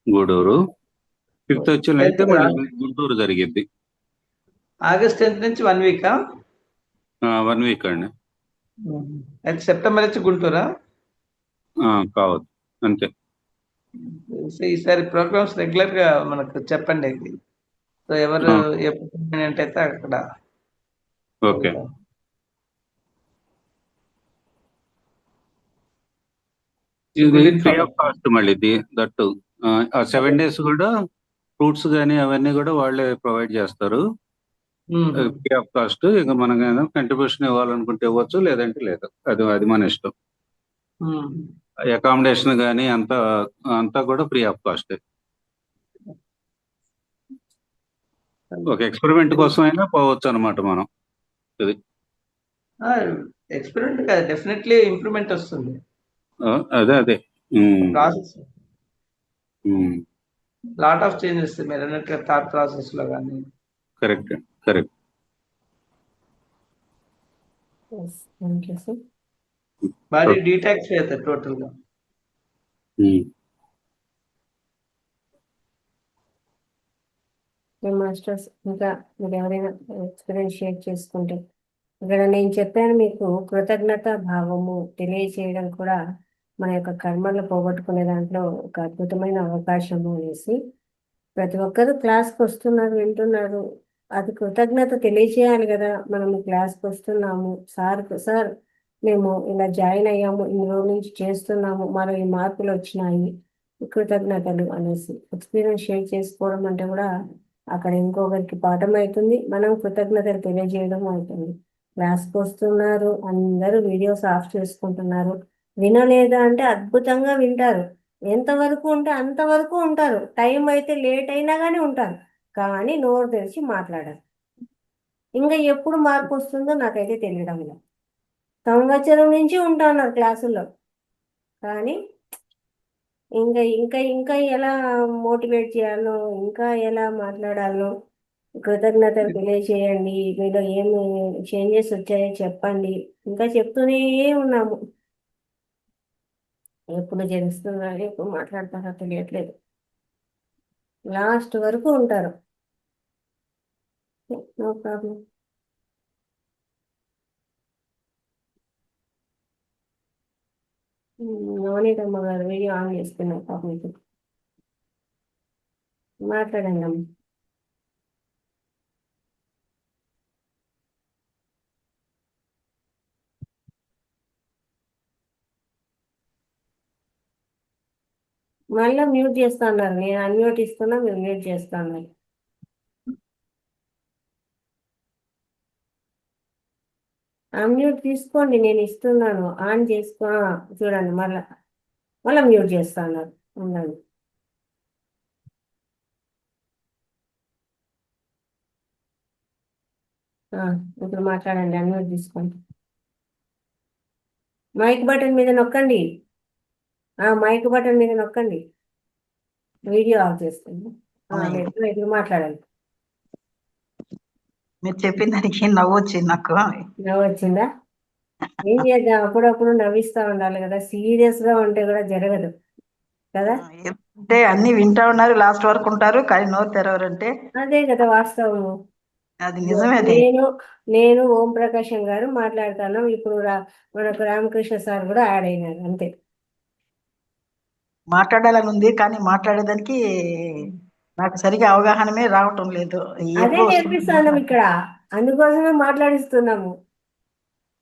గూడూరు. 5th వచ్చేనైతే మళ్ళీ గుంటూరు జరిగిద్ది. ఆగస్ట్ 10th నుంచి 1 వీక్. 1 వీక్ అండి. అయితే సెప్టెంబర్ వచ్చి గుంటూరా? కావద్దు అంతే. ఈసారి ప్రోగ్రామ్స్ రెగ్యులర్ గా మనకు చెప్పండి. సో ఎవరు ఎప్పుడు convenient అయితే అక్కడ. ఓకే. ఇది ఫ్రీ ఆఫ్ కాస్ట్ మళ్ళీ దట్టు. ఆ 7 days కూడా ఫ్రూట్స్ కానీ అవన్నీ కూడా వాళ్ళే ప్రొవైడ్ చేస్తారు. Free of cost. ఇక మనం కంట్రిబ్యూషన్ ఇవ్వాలనుకుంటే ఇవ్వచ్చు, లేదంటే లేదు. అది మన ఇష్టం. అకామిడేషన్ కానీ అంతా కూడా ఫ్రీ ఆఫ్ కాస్ట్. ఒక ఎక్స్పెరిమెంట్ కోసం అయినా పోవచ్చు అనమాట మనం. ఇది ఎక్స్పెరిమెంట్ కాదు, డెఫినెట్లీ ఇంప్రూవ్మెంట్ వస్తుంది. అదే. ప్రాసెస్ లాట్ ఆఫ్ చేంజెస్ మీరు అన్నట్టుగా థాట్ ప్రాసెస్ లో కానీ. Correct. Thank you sir. Body detox అవుతుంది టోటల్ గా. మాస్టర్స్ ఇంకా మీరు ఎవరైనా ఎక్స్పీరియన్స్ షేర్ చేసుకుంటే, ఇక్కడ నేను చెప్పాను మీకు కృతజ్ఞత భావము తెలియచేయడం కూడా మన యొక్క కర్మలు పోగొట్టుకునే దాంట్లో ఒక అద్భుతమైన అవకాశము అనేసి. ప్రతి ఒక్కరూ క్లాస్కి వస్తున్నారు, వింటున్నారు. అది కృతజ్ఞత తెలియచేయాలి కదా. మనం క్లాస్కి వస్తున్నాము, సార్ మేము ఇలా జాయిన్ అయ్యాము, ఇన్ని రోజుల నుంచి చేస్తున్నాము, మాలో ఈ మార్పులు వచ్చినాయి, కృతజ్ఞతలు అనేసి ఎక్స్పీరియన్స్ షేర్ చేసుకోవడం అంటే కూడా అక్కడ ఇంకొకరికి పాఠం అవుతుంది, మనం కృతజ్ఞతలు తెలియజేయడం అవుతుంది. క్లాస్కి వస్తున్నారు, అందరూ వీడియోస్ ఆఫ్ చేసుకుంటున్నారు. వినలేదా అంటే అద్భుతంగా వింటారు. ఎంతవరకు ఉంటే అంతవరకు ఉంటారు. టైం అయితే లేట్ అయినా కానీ ఉంటారు. కానీ నోరు తెరిచి మాట్లాడరు. ఇంకా ఎప్పుడు మార్పు వస్తుందో నాకైతే తెలియడం లేదు. సంవత్సరం నుంచి ఉంటున్నారు క్లాసుల్లో, కానీ ఇంకా ఇంకా ఇంకా ఎలా మోటివేట్ చేయాలో, ఇంకా ఎలా మాట్లాడాలో, కృతజ్ఞతలు తెలియచేయండి, మీలో ఏమి చేంజెస్ వచ్చాయో చెప్పండి, ఇంకా చెప్తూనే ఉన్నాము. ఎప్పుడు జరుగుతున్నారో ఎప్పుడు మాట్లాడతారో తెలియట్లేదు. లాస్ట్ వరకు ఉంటారు. No problem. నవనీతమ్మ గారు వీడియో ఆన్ చేసుకున్నారు పాపం. ఇప్పుడు మాట్లాడండి అమ్మ. మళ్ళీ మ్యూట్ చేస్తా అన్నారు. నేను అన్మ్యూట్ ఇస్తున్నా, మీరు మ్యూట్ చేస్తా అన్నారు. అన్మ్యూట్ తీసుకోండి, నేను ఇస్తున్నాను. ఆన్ చేసుకో, చూడండి మళ్ళీ మ్యూట్ చేస్తా అన్నారు. ఉండండి. ఇప్పుడు మాట్లాడండి, అన్మ్యూట్ తీసుకోండి. మైక్ బటన్ మీద నొక్కండి. మైక్ బటన్ మీద నొక్కండి. వీడియో ఆఫ్ చేస్తుంది. ఇప్పుడు మాట్లాడండి. మీరు చెప్పిన దానికి నవ్వు వచ్చింది నాకు. నవ్వు వచ్చిందా? ఏం చేద్దాం, అప్పుడప్పుడు నవ్విస్తా ఉండాలి కదా, సీరియస్ గా ఉంటే కూడా జరగదు కదా. అంటే అన్ని వింటా ఉన్నారు, లాస్ట్ వరకు ఉంటారు, కానీ నోరు తెరవరంటే అదే కదా వాస్తవము. అది నిజమే. అది నేను ఓం ప్రకాశం గారు మాట్లాడతాను. ఇప్పుడు మనకు రామకృష్ణ సార్ కూడా యాడ్ అయినారు. అంతే. మాట్లాడాలని ఉంది, కానీ మాట్లాడేదానికి నాకు సరిగా అవగాహనమే రావటం లేదు. అదే నేర్పిస్తున్నాం ఇక్కడ, అందుకోసమే మాట్లాడిస్తున్నాము.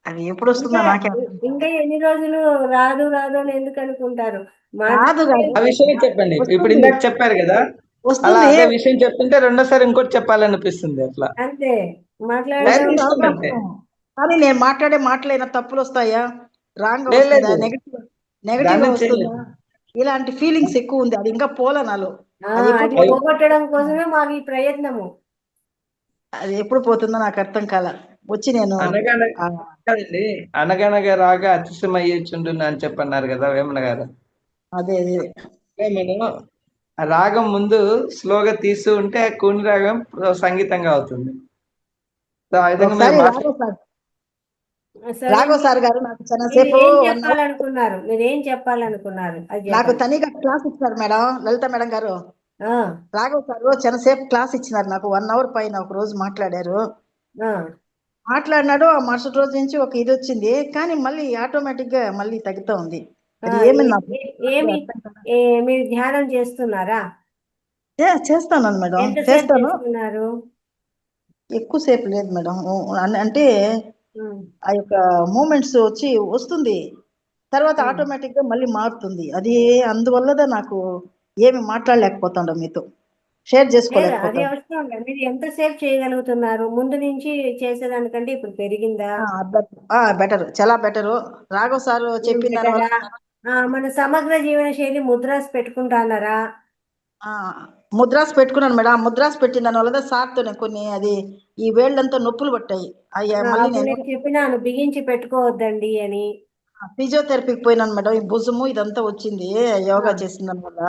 అది ఎప్పుడు వస్తుందో నాకే ఇంకా ఎన్ని రోజులు రాదు అని ఎందుకు అనుకుంటారు? రాదు. ఆ విషయం చెప్పండి. ఇప్పుడు ఇందాక చెప్పారు కదా, అలా అదే విషయం చెప్తుంటే రెండోసారి ఇంకోటి చెప్పాలనిపిస్తుంది. అట్లా అంతే మాట్లాడడం. కానీ నేను మాట్లాడే మాటలైనా తప్పులు వస్తాయా, రాంగ్ వస్తుందా, నెగటివ్ వస్తుందా, ఇలాంటి ఫీలింగ్స్ ఎక్కువ ఉంది. అది ఇంకా పోలే నాలో. అది పోగొట్టడం కోసమే మాకు ఈ ప్రయత్నము. అది ఎప్పుడు పోతుందో నాకు అర్థం కాల. వచ్చి నేను అనగనగా రాగా అతిశయమయ్యుచుండును అని చెప్పన్నారు కదా వేమన గారు. అదే మనం రాగం ముందు స్లోగా తీస్తూ ఉంటే కూని రాగం సంగీతంగా అవుతుంది. రాఘవ్ సార్ గారు నాకు మీరేం చెప్పాలనుకున్నారు? నాకు తనిగా క్లాస్ ఇచ్చినారు మేడం, లలిత మేడం గారు. రాఘవ్ సార్ చాలాసేపు క్లాస్ ఇచ్చినారు నాకు, 1 hour పైన ఒక రోజు మాట్లాడారు. మాట్లాడినాడు. ఆ మరుసటి రోజు నుంచి ఒక ఇది వచ్చింది, కానీ మళ్ళీ ఆటోమేటిక్ గా మళ్ళీ తగ్గుతూ ఉంది. మీరు ధ్యానం చేస్తున్నారా? చేస్తాను మేడం, చేస్తాను. ఎక్కువసేపు లేదు మేడం. అంటే ఆ యొక్క మూమెంట్స్ వస్తుంది, తర్వాత ఆటోమేటిక్ గా మళ్ళీ మారుతుంది. అది అందువల్ల నాకు ఏమి మాట్లాడలేకపోతాం మీతో షేర్ చేసుకోలేకపోతాం. మీరు ఎంతసేపు చేయగలుగుతున్నారు? ముందు నుంచి చేసేదానికంటే ఇప్పుడు పెరిగిందా? బెటర్, చాలా బెటర్. రాఘవ్ సార్ చెప్పిన దానివల్ల మన సమగ్ర జీవన శైలి ముద్రాస్ పెట్టుకుంటున్నారా? ముద్రాస్ పెట్టుకున్నాను మేడం. ముద్రాస్ పెట్టిన దానివల్ల సార్తోనే కొన్ని అది ఈ వేళ్ళంతా నొప్పులు పట్టాయి. నేను చెప్పినాను బిగించి పెట్టుకోవద్దండి అని. ఫిజియోథెరపీకి పోయినాను మేడం. ఈ భుజము ఇదంతా వచ్చింది యోగా చేసిన దానివల్ల.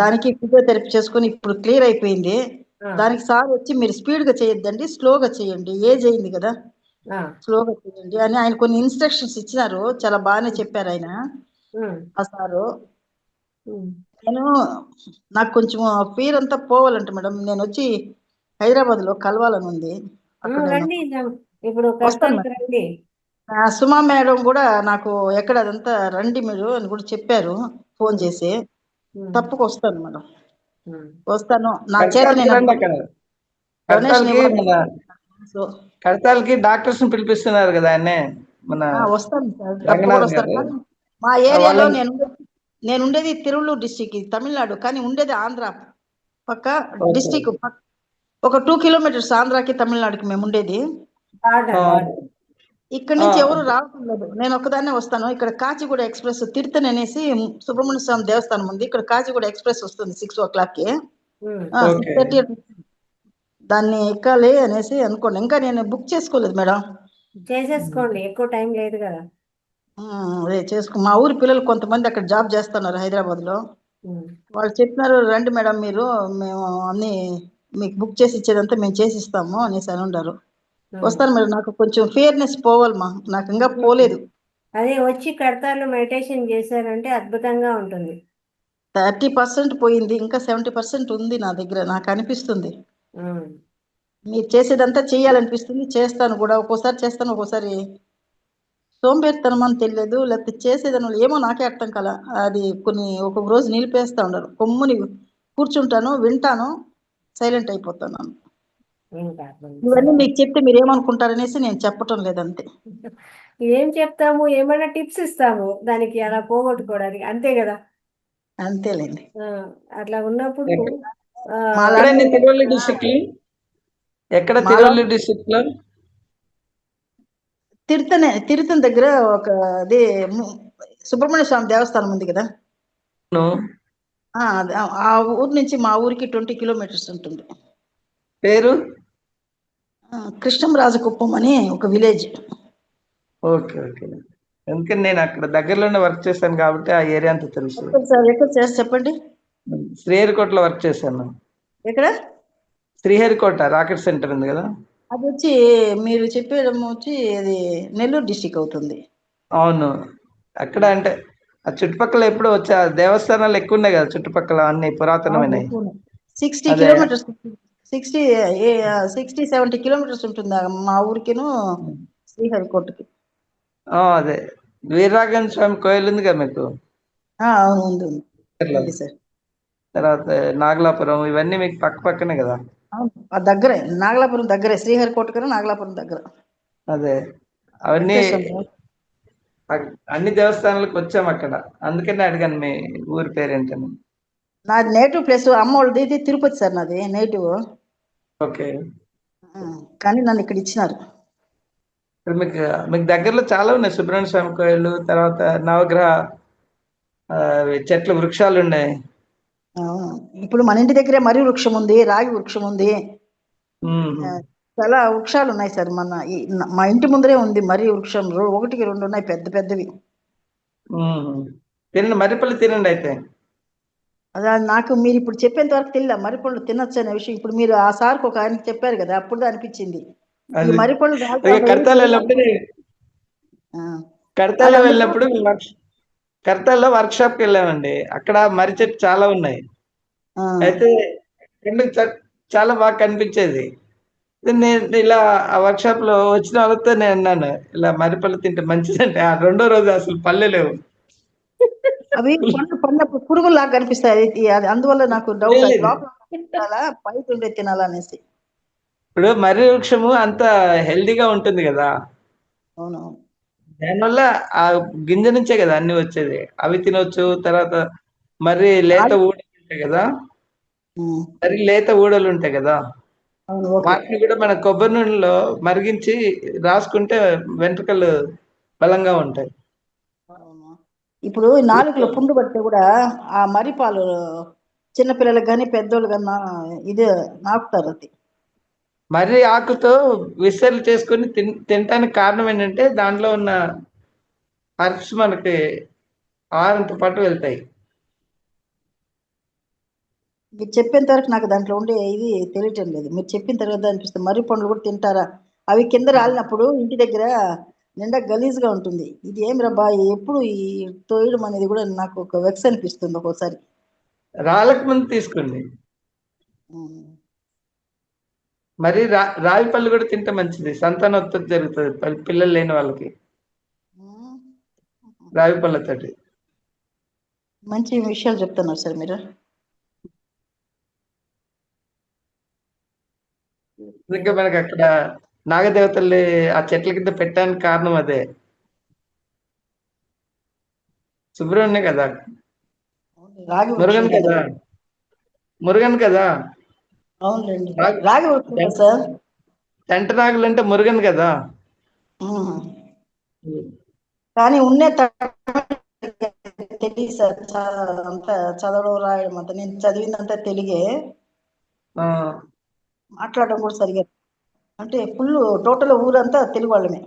దానికి ఫిజియోథెరపీ చేసుకుని ఇప్పుడు క్లియర్ అయిపోయింది. దానికి సార్ వచ్చి మీరు స్పీడ్ గా చేయొద్దండి, స్లోగా చేయండి, ఏజ్ అయింది కదా, స్లోగా చేయండి అని ఆయన కొన్ని ఇన్స్ట్రక్షన్స్ ఇచ్చినారు. చాలా బాగానే చెప్పారు ఆయన ఆ సారు. నాకు కొంచెం ఫీర్ అంతా పోవాలంట మేడం. నేను వచ్చి హైదరాబాద్ లో కలవాలని ఉంది. సుమా మేడం కూడా నాకు ఎక్కడ అదంతా రండి మీరు అని కూడా చెప్పారు ఫోన్ చేసి. తప్పక వస్తాను మేడం, వస్తాను. నా చేత కడతాలకి డాక్టర్స్ పిలిపిస్తున్నారు కదా ఆయన. వస్తాను సార్, తప్పకుండా వస్తాను. మా ఏరియాలో నేను ఉండేది తిరువల్లూరు డిస్టిక్, తమిళనాడు, కానీ ఉండేది ఆంధ్ర పక్క డిస్టిక్. ఒక 2 kilometers ఆంధ్రాకి తమిళనాడుకి మేము ఉండేది. ఇక్కడ నుంచి ఎవరు రావటం లేదు, నేను ఒక్కదాన్నే వస్తాను. ఇక్కడ కాచిగూడ ఎక్స్ప్రెస్ తిరుతని అనేసి సుబ్రహ్మణ్య స్వామి దేవస్థానం ఉంది, ఇక్కడ కాచిగూడ ఎక్స్ప్రెస్ వస్తుంది 6 o'clock కి. 6:30 దాన్ని ఎక్కాలి అనేసి అనుకోండి. ఇంకా నేను బుక్ చేసుకోలేదు మేడం. చేసేసుకోండి, ఎక్కువ టైం లేదు కదా. అదే చేసుకో. మా ఊరి పిల్లలు కొంతమంది అక్కడ జాబ్ చేస్తున్నారు హైదరాబాద్లో. ఉమ్, వాళ్ళు చెప్పినారు, రండి మేడం మీరు, మేము అన్ని మీకు బుక్ చేసి ఇచ్చేదంతా మేము చేసి ఇస్తాము అనేసి అని ఉంటారు. ఉమ్. వస్తాను మేడం. నాకు కొంచెం ఫియర్నెస్ పోవాలమ్మా, నాకు ఇంకా పోలేదు. అదే వచ్చి కడతారులో మెడిటేషన్ చేశారంటే అద్భుతంగా ఉంటుంది. 30% పోయింది, ఇంకా 70% ఉంది నా దగ్గర, నాకు అనిపిస్తుంది. ఉమ్, మీరు చేసేదంతా చేయాలనిపిస్తుంది, చేస్తాను కూడా. ఒక్కోసారి చేస్తాను, ఒక్కోసారి సోంబేరితనం అని తెలియదు, లేకపోతే చేసేదాని ఏమో నాకే అర్థం కల. అది ఒక్కొక్క రోజు నిలిపేస్తా ఉండరు. కొమ్ముని కూర్చుంటాను, వింటాను, సైలెంట్ అయిపోతాను. ఇంకా ఇవన్నీ మీకు చెప్తే మీరు ఏమనుకుంటారనేసి నేను చెప్పటం లేదంతే. ఏం చెప్తాము, ఏమైనా టిప్స్ ఇస్తాము దానికి అలా పోగొట్టుకోవడానికి, అంతే కదా. అంతేలేండి. అట్లా ఉన్నప్పుడు ఎక్కడండి తిరువల్లి డిస్ట్రిక్ట్? ఎక్కడ తిరువల్లి డిస్ట్రిక్ట్ లో? తిరుతని దగ్గర ఒక అదే సుబ్రహ్మణ్య స్వామి దేవస్థానం ఉంది కదా. ఆ ఊరు నుంచి మా ఊరికి 20 కిలోమీటర్స్ ఉంటుంది. పేరు? కృష్ణంరాజకుప్పం అని ఒక విలేజ్. Okay okay. ఎందుకంటే నేను అక్కడ దగ్గరలోనే వర్క్ చేశాను కాబట్టి ఆ ఏరియా అంతా తెలుసు. ఎక్కడ చేసి చెప్పండి. శ్రీహరికోటలో వర్క్ చేశాను. ఎక్కడ? శ్రీహరికోట రాకెట్ సెంటర్ ఉంది కదా. అది వచ్చి మీరు చెప్పేయడం వచ్చి అది నెల్లూరు డిస్టిక్ అవుతుంది. అవును. అక్కడ అంటే ఆ చుట్టుపక్కల ఎప్పుడు వచ్చా దేవస్థానాలు ఎక్కువ ఉన్నాయి కదా చుట్టుపక్కల, అన్ని పురాతనమైనవి. 60 కిలోమీటర్స్ 60-70 కిలోమీటర్స్ ఉంటుంది మా ఊరికిను శ్రీహరికోటకి. అదే వీరరాఘవేంద్ర స్వామి కోయిల్ ఉంది కదా మీకు. అవును, ఉంది సార్. తర్వాత నాగలాపురం, ఇవన్నీ మీకు పక్క పక్కనే కదా. అవును, దగ్గరే. నాగలాపురం దగ్గరే, శ్రీహరికోట కన్నా నాగలాపురం దగ్గర. అదే అవన్నీ అన్ని దేవస్థానాలకు వచ్చాము అక్కడ, అందుకనే అడిగాను మీ ఊరి పేరేంటని. నాది నేటివ్ ప్లేస్, అమ్మ వాళ్ళది ఇది తిరుపతి సార్, నాది నేటివ్. ఓకే. కానీ నన్ను ఇక్కడ ఇచ్చినారు. ఇప్పుడు మీకు దగ్గరలో చాలా ఉన్నాయి, సుబ్రహ్మణ్య స్వామి కోయిలు, తర్వాత నవగ్రహ చెట్లు, వృక్షాలు ఉన్నాయి. ఇప్పుడు మన ఇంటి దగ్గరే మర్రి వృక్షం ఉంది, రాగి వృక్షం ఉంది, చాలా వృక్షాలు ఉన్నాయి సార్. మా ఇంటి ముందరే ఉంది మర్రి వృక్షం, 1-2 ఉన్నాయి పెద్ద పెద్దవి. తినండి, మర్రిపళ్ళు తినండి అయితే. అదే నాకు మీరు ఇప్పుడు చెప్పేంత వరకు తెలియదు మర్రిపళ్ళు తినొచ్చు అనే విషయం. ఇప్పుడు మీరు ఆ సార్కి ఒక ఆయనకి చెప్పారు కదా, అప్పుడు అనిపించింది ఈ మర్రిపళ్ళు. కడతాలో వెళ్ళినప్పుడు కడతాల్లో వర్క్ షాప్ కి వెళ్ళామండి. అక్కడ మర్రి చెట్టు చాలా ఉన్నాయి. అయితే చాలా బాగా కనిపించేది. నేను ఇలా ఆ వర్క్ షాప్ లో వచ్చిన వాళ్ళతో నేను అన్నాను, ఇలా మర్రిపళ్ళు తింటే మంచిదంటే ఆ రెండో రోజు అసలు పల్లె లేవు. అవి పండినప్పుడు పురుగులాగా కనిపిస్తాయి. అది అందువల్ల నాకు డౌట్, తినాలా బయట ఉండే తినాలా అనేసి. ఇప్పుడు మర్రి వృక్షము అంత హెల్దీగా ఉంటుంది కదా. అవునవును. దానివల్ల ఆ గింజ నుంచే కదా అన్ని వచ్చేది. అవి తినొచ్చు. తర్వాత మర్రి లేత ఊడలు ఉంటాయి కదా, మర్రి లేత ఊడలు ఉంటాయి కదా, వాటిని కూడా మన కొబ్బరి నూనెలో మరిగించి రాసుకుంటే వెంట్రుకలు బలంగా ఉంటాయి. ఇప్పుడు నాలుకలో పుండు పడితే కూడా ఆ మర్రిపాలు చిన్నపిల్లలకు కానీ పెద్దోళ్ళు కన్నా ఇదే నాకుతారు. అది మర్రి ఆకుతో విస్తరలు చేసుకుని తినటానికి కారణం ఏంటంటే దాంట్లో ఉన్న హర్బ్స్ మనకి ఆహారంతో పాటు వెళ్తాయి. మీరు చెప్పేంత వరకు నాకు దాంట్లో ఉండే ఇది తెలియటం లేదు. మీరు చెప్పిన తర్వాత అనిపిస్తుంది మర్రి పండ్లు కూడా తింటారా. అవి కింద రాలినప్పుడు ఇంటి దగ్గర నిండా గలీజ్గా ఉంటుంది. ఇది ఏమి రబ్బా ఎప్పుడు ఈ తోయడం అనేది కూడా నాకు ఒక వెక్స్ అనిపిస్తుంది ఒక్కోసారి. రాళ్ళకు ముందు తీసుకోండి. మరి రావి పళ్ళు కూడా తింటే మంచిది, సంతానోత్పత్తి జరుగుతుంది పిల్లలు లేని వాళ్ళకి. రావి పళ్ళతోటి మంచి విషయాలు చెప్తున్నారు సార్ మీరు. ఇంకా మనకి అక్కడ నాగదేవతల్ని ఆ చెట్ల కింద పెట్టడానికి కారణం అదే. సుబ్రహ్మణ్య కదా, మురుగన్ కదా, మురుగన్ కదా. అవునండి, రాగి వృక్షం సార్. జంట నాగులు అంటే మురుగన్ కదా. కానీ ఉన్నే తెలియదు సార్, అంతా చదవడం రాయడం అంతా. నేను చదివిందంతా తెలుగే. మాట్లాడడం కూడా సరిగా అంటే ఫుల్ టోటల్ ఊరంతా తెలుగు వాళ్ళమే.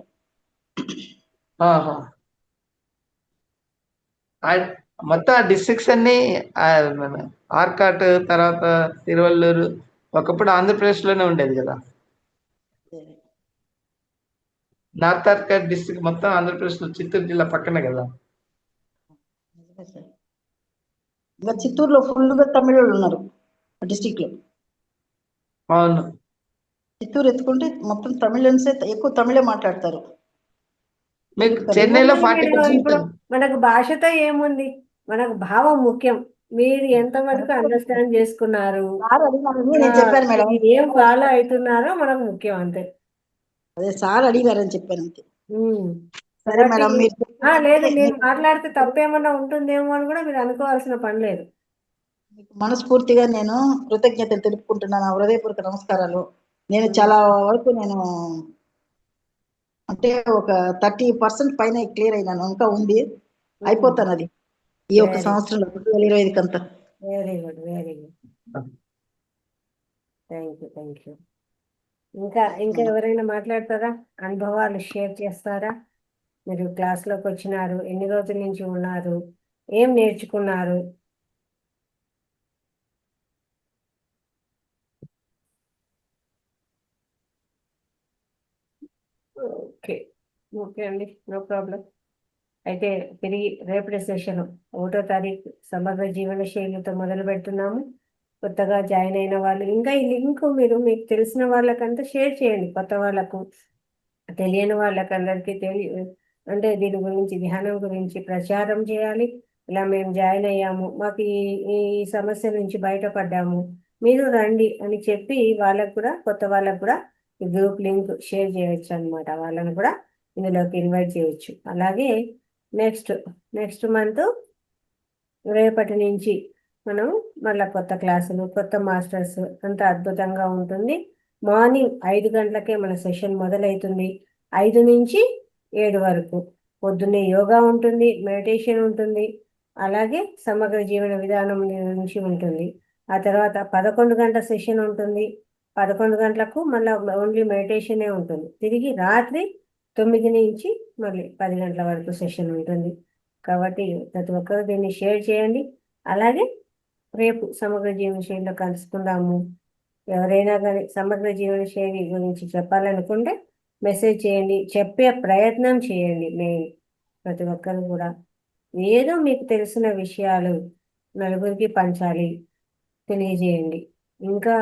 ఆహా. మొత్తం ఆ డిస్ట్రిక్ట్స్ అన్ని మన ఆర్కాట్, తర్వాత తిరువల్లూరు ఒకప్పుడు ఆంధ్రప్రదేశ్లోనే ఉండేది కదా. నార్త్ ఆర్కాట్ డిస్ట్రిక్ట్ మొత్తం ఆంధ్రప్రదేశ్లో చిత్తూరు జిల్లా పక్కనే కదా. నిజమే సార్. ఇంకా చిత్తూరులో ఫుల్గా తమిళోళ్ళు ఉన్నారు డిస్టిక్ లో. అవును. చిత్తూరు ఎత్తుకుంటే మొత్తం తమిళన్సే ఎక్కువ తమిళే మాట్లాడతారు. మీకు చెన్నైలో ఏముంది మేడం, 40% ఇప్పుడు మనకు భాషతో ఏముంది, మనకు భావం ముఖ్యం. మీరు ఎంత మటుకు అండర్స్టాండ్ చేసుకున్నారు, సార్ అడిగారని నేను చెప్పాను మేడం. ఇది ఏం ఫాలో అవుతున్నారో మనకు ముఖ్యం అంతే. అదే సార్ అడిగారని చెప్పాను అంతే. ఉమ్. సరే కాబట్టి మేడం మీరు లేదు, నేను మాట్లాడితే తప్పేమన్నా ఉంటుందేమో అని కూడా మీరు అనుకోవాల్సిన పని లేదు. మీకు మనస్ఫూర్తిగా నేను కృతజ్ఞతలు తెలుపుకుంటున్నాను. హృదయపూర్వక నమస్కారాలు. నేను చాలా వరకు నేను అంటే ఒక 30% పైన క్లియర్ అయినాను. ఇంకా ఉంది, అయిపోతాను అది ఈ ఒక సంవత్సరంలో 2025 కంతా. Very good, very good. Thank you. ఇంకా ఎవరైనా మాట్లాడతారా, అనుభవాలు షేర్ చేస్తారా? మీరు క్లాస్లోకి వచ్చినారు, ఎన్ని రోజుల నుంచి ఉన్నారు, ఏం నేర్చుకున్నారు? ఓకే, ఓకే అండి, నో ప్రాబ్లం. అయితే తిరిగి రేపటి సెషన్ 1వ తారీఖు సమగ్ర జీవన శైలితో మొదలు పెడుతున్నాము. కొత్తగా జాయిన్ అయిన వాళ్ళు ఇంకా ఈ లింక్ మీరు మీకు తెలిసిన వాళ్ళకంతా షేర్ చేయండి. కొత్త వాళ్ళకు, తెలియని వాళ్ళకి అందరికీ అంటే దీని గురించి, ధ్యానం గురించి ప్రచారం చేయాలి. ఇలా మేము జాయిన్ అయ్యాము, మాకు ఈ సమస్య నుంచి బయటపడ్డాము, మీరు రండి అని చెప్పి వాళ్ళకు కూడా, కొత్త వాళ్ళకు కూడా ఈ గ్రూప్ లింక్ షేర్ చేయొచ్చు అనమాట. వాళ్ళని కూడా ఇందులోకి ఇన్వైట్ చేయొచ్చు. అలాగే నెక్స్ట్ మంత్ రేపటి నుంచి మనం మళ్ళీ కొత్త క్లాసులు, కొత్త మాస్టర్స్, అంత అద్భుతంగా ఉంటుంది. మార్నింగ్ 5 గంటలకే మన సెషన్ మొదలవుతుంది. 5 నుంచి 7 వరకు పొద్దున్నే యోగా ఉంటుంది, మెడిటేషన్ ఉంటుంది, అలాగే సమగ్ర జీవన విధానం నుంచి ఉంటుంది. ఆ తర్వాత 11 గంటల సెషన్ ఉంటుంది. 11 గంటలకు మళ్ళీ ఓన్లీ మెడిటేషనే ఉంటుంది. తిరిగి రాత్రి 9 నుంచి మళ్ళీ 10 గంటల వరకు సెషన్ ఉంటుంది. కాబట్టి ప్రతి ఒక్కరు దీన్ని షేర్ చేయండి. అలాగే రేపు సమగ్ర జీవన శైలిలో కలుసుకుందాము. ఎవరైనా కానీ సమగ్ర జీవన శైలి గురించి చెప్పాలనుకుంటే మెసేజ్ చేయండి, చెప్పే ప్రయత్నం చేయండి. మెయిన్ ప్రతి ఒక్కరు కూడా ఏదో మీకు తెలిసిన విషయాలు నలుగురికి పంచాలి, తెలియజేయండి. ఇంకా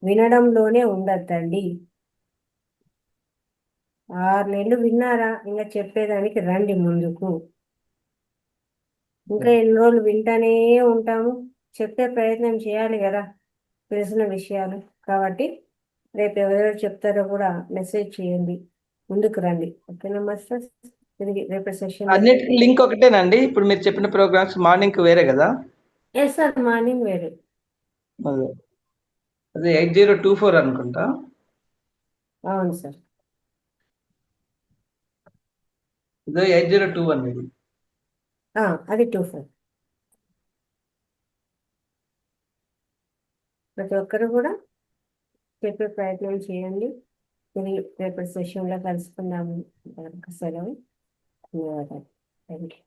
వినడంలోనే ఉండద్దండి. 6 నెలలు విన్నారా, ఇంకా చెప్పేదానికి రండి ముందుకు. ఇంకా ఎన్ని రోజులు వింటానే ఉంటాము, చెప్పే ప్రయత్నం చేయాలి కదా తెలిసిన విషయాలు. కాబట్టి రేపు ఎవరెవరు చెప్తారో కూడా మెసేజ్ చేయండి, ముందుకు రండి. ఓకేనా మాస్టర్స్? తిరిగి రేపు సెషన్ అన్నిటికీ లింక్ ఒకటేనండి. ఇప్పుడు మీరు చెప్పిన ప్రోగ్రామ్స్ మార్నింగ్ వేరే కదా? ఎస్ సార్, మార్నింగ్ వేరే. అదే 8024 అనుకుంటా. అవును సార్. ఇదో 8021 ఇది. అది 25. ప్రతి ఒక్కరు కూడా చెప్పే ప్రయత్నం చేయండి. తిరిగి రేపటి సెషన్లో కలుసుకుందాము. సెలవు. ధన్యవాదాలు. Thank you.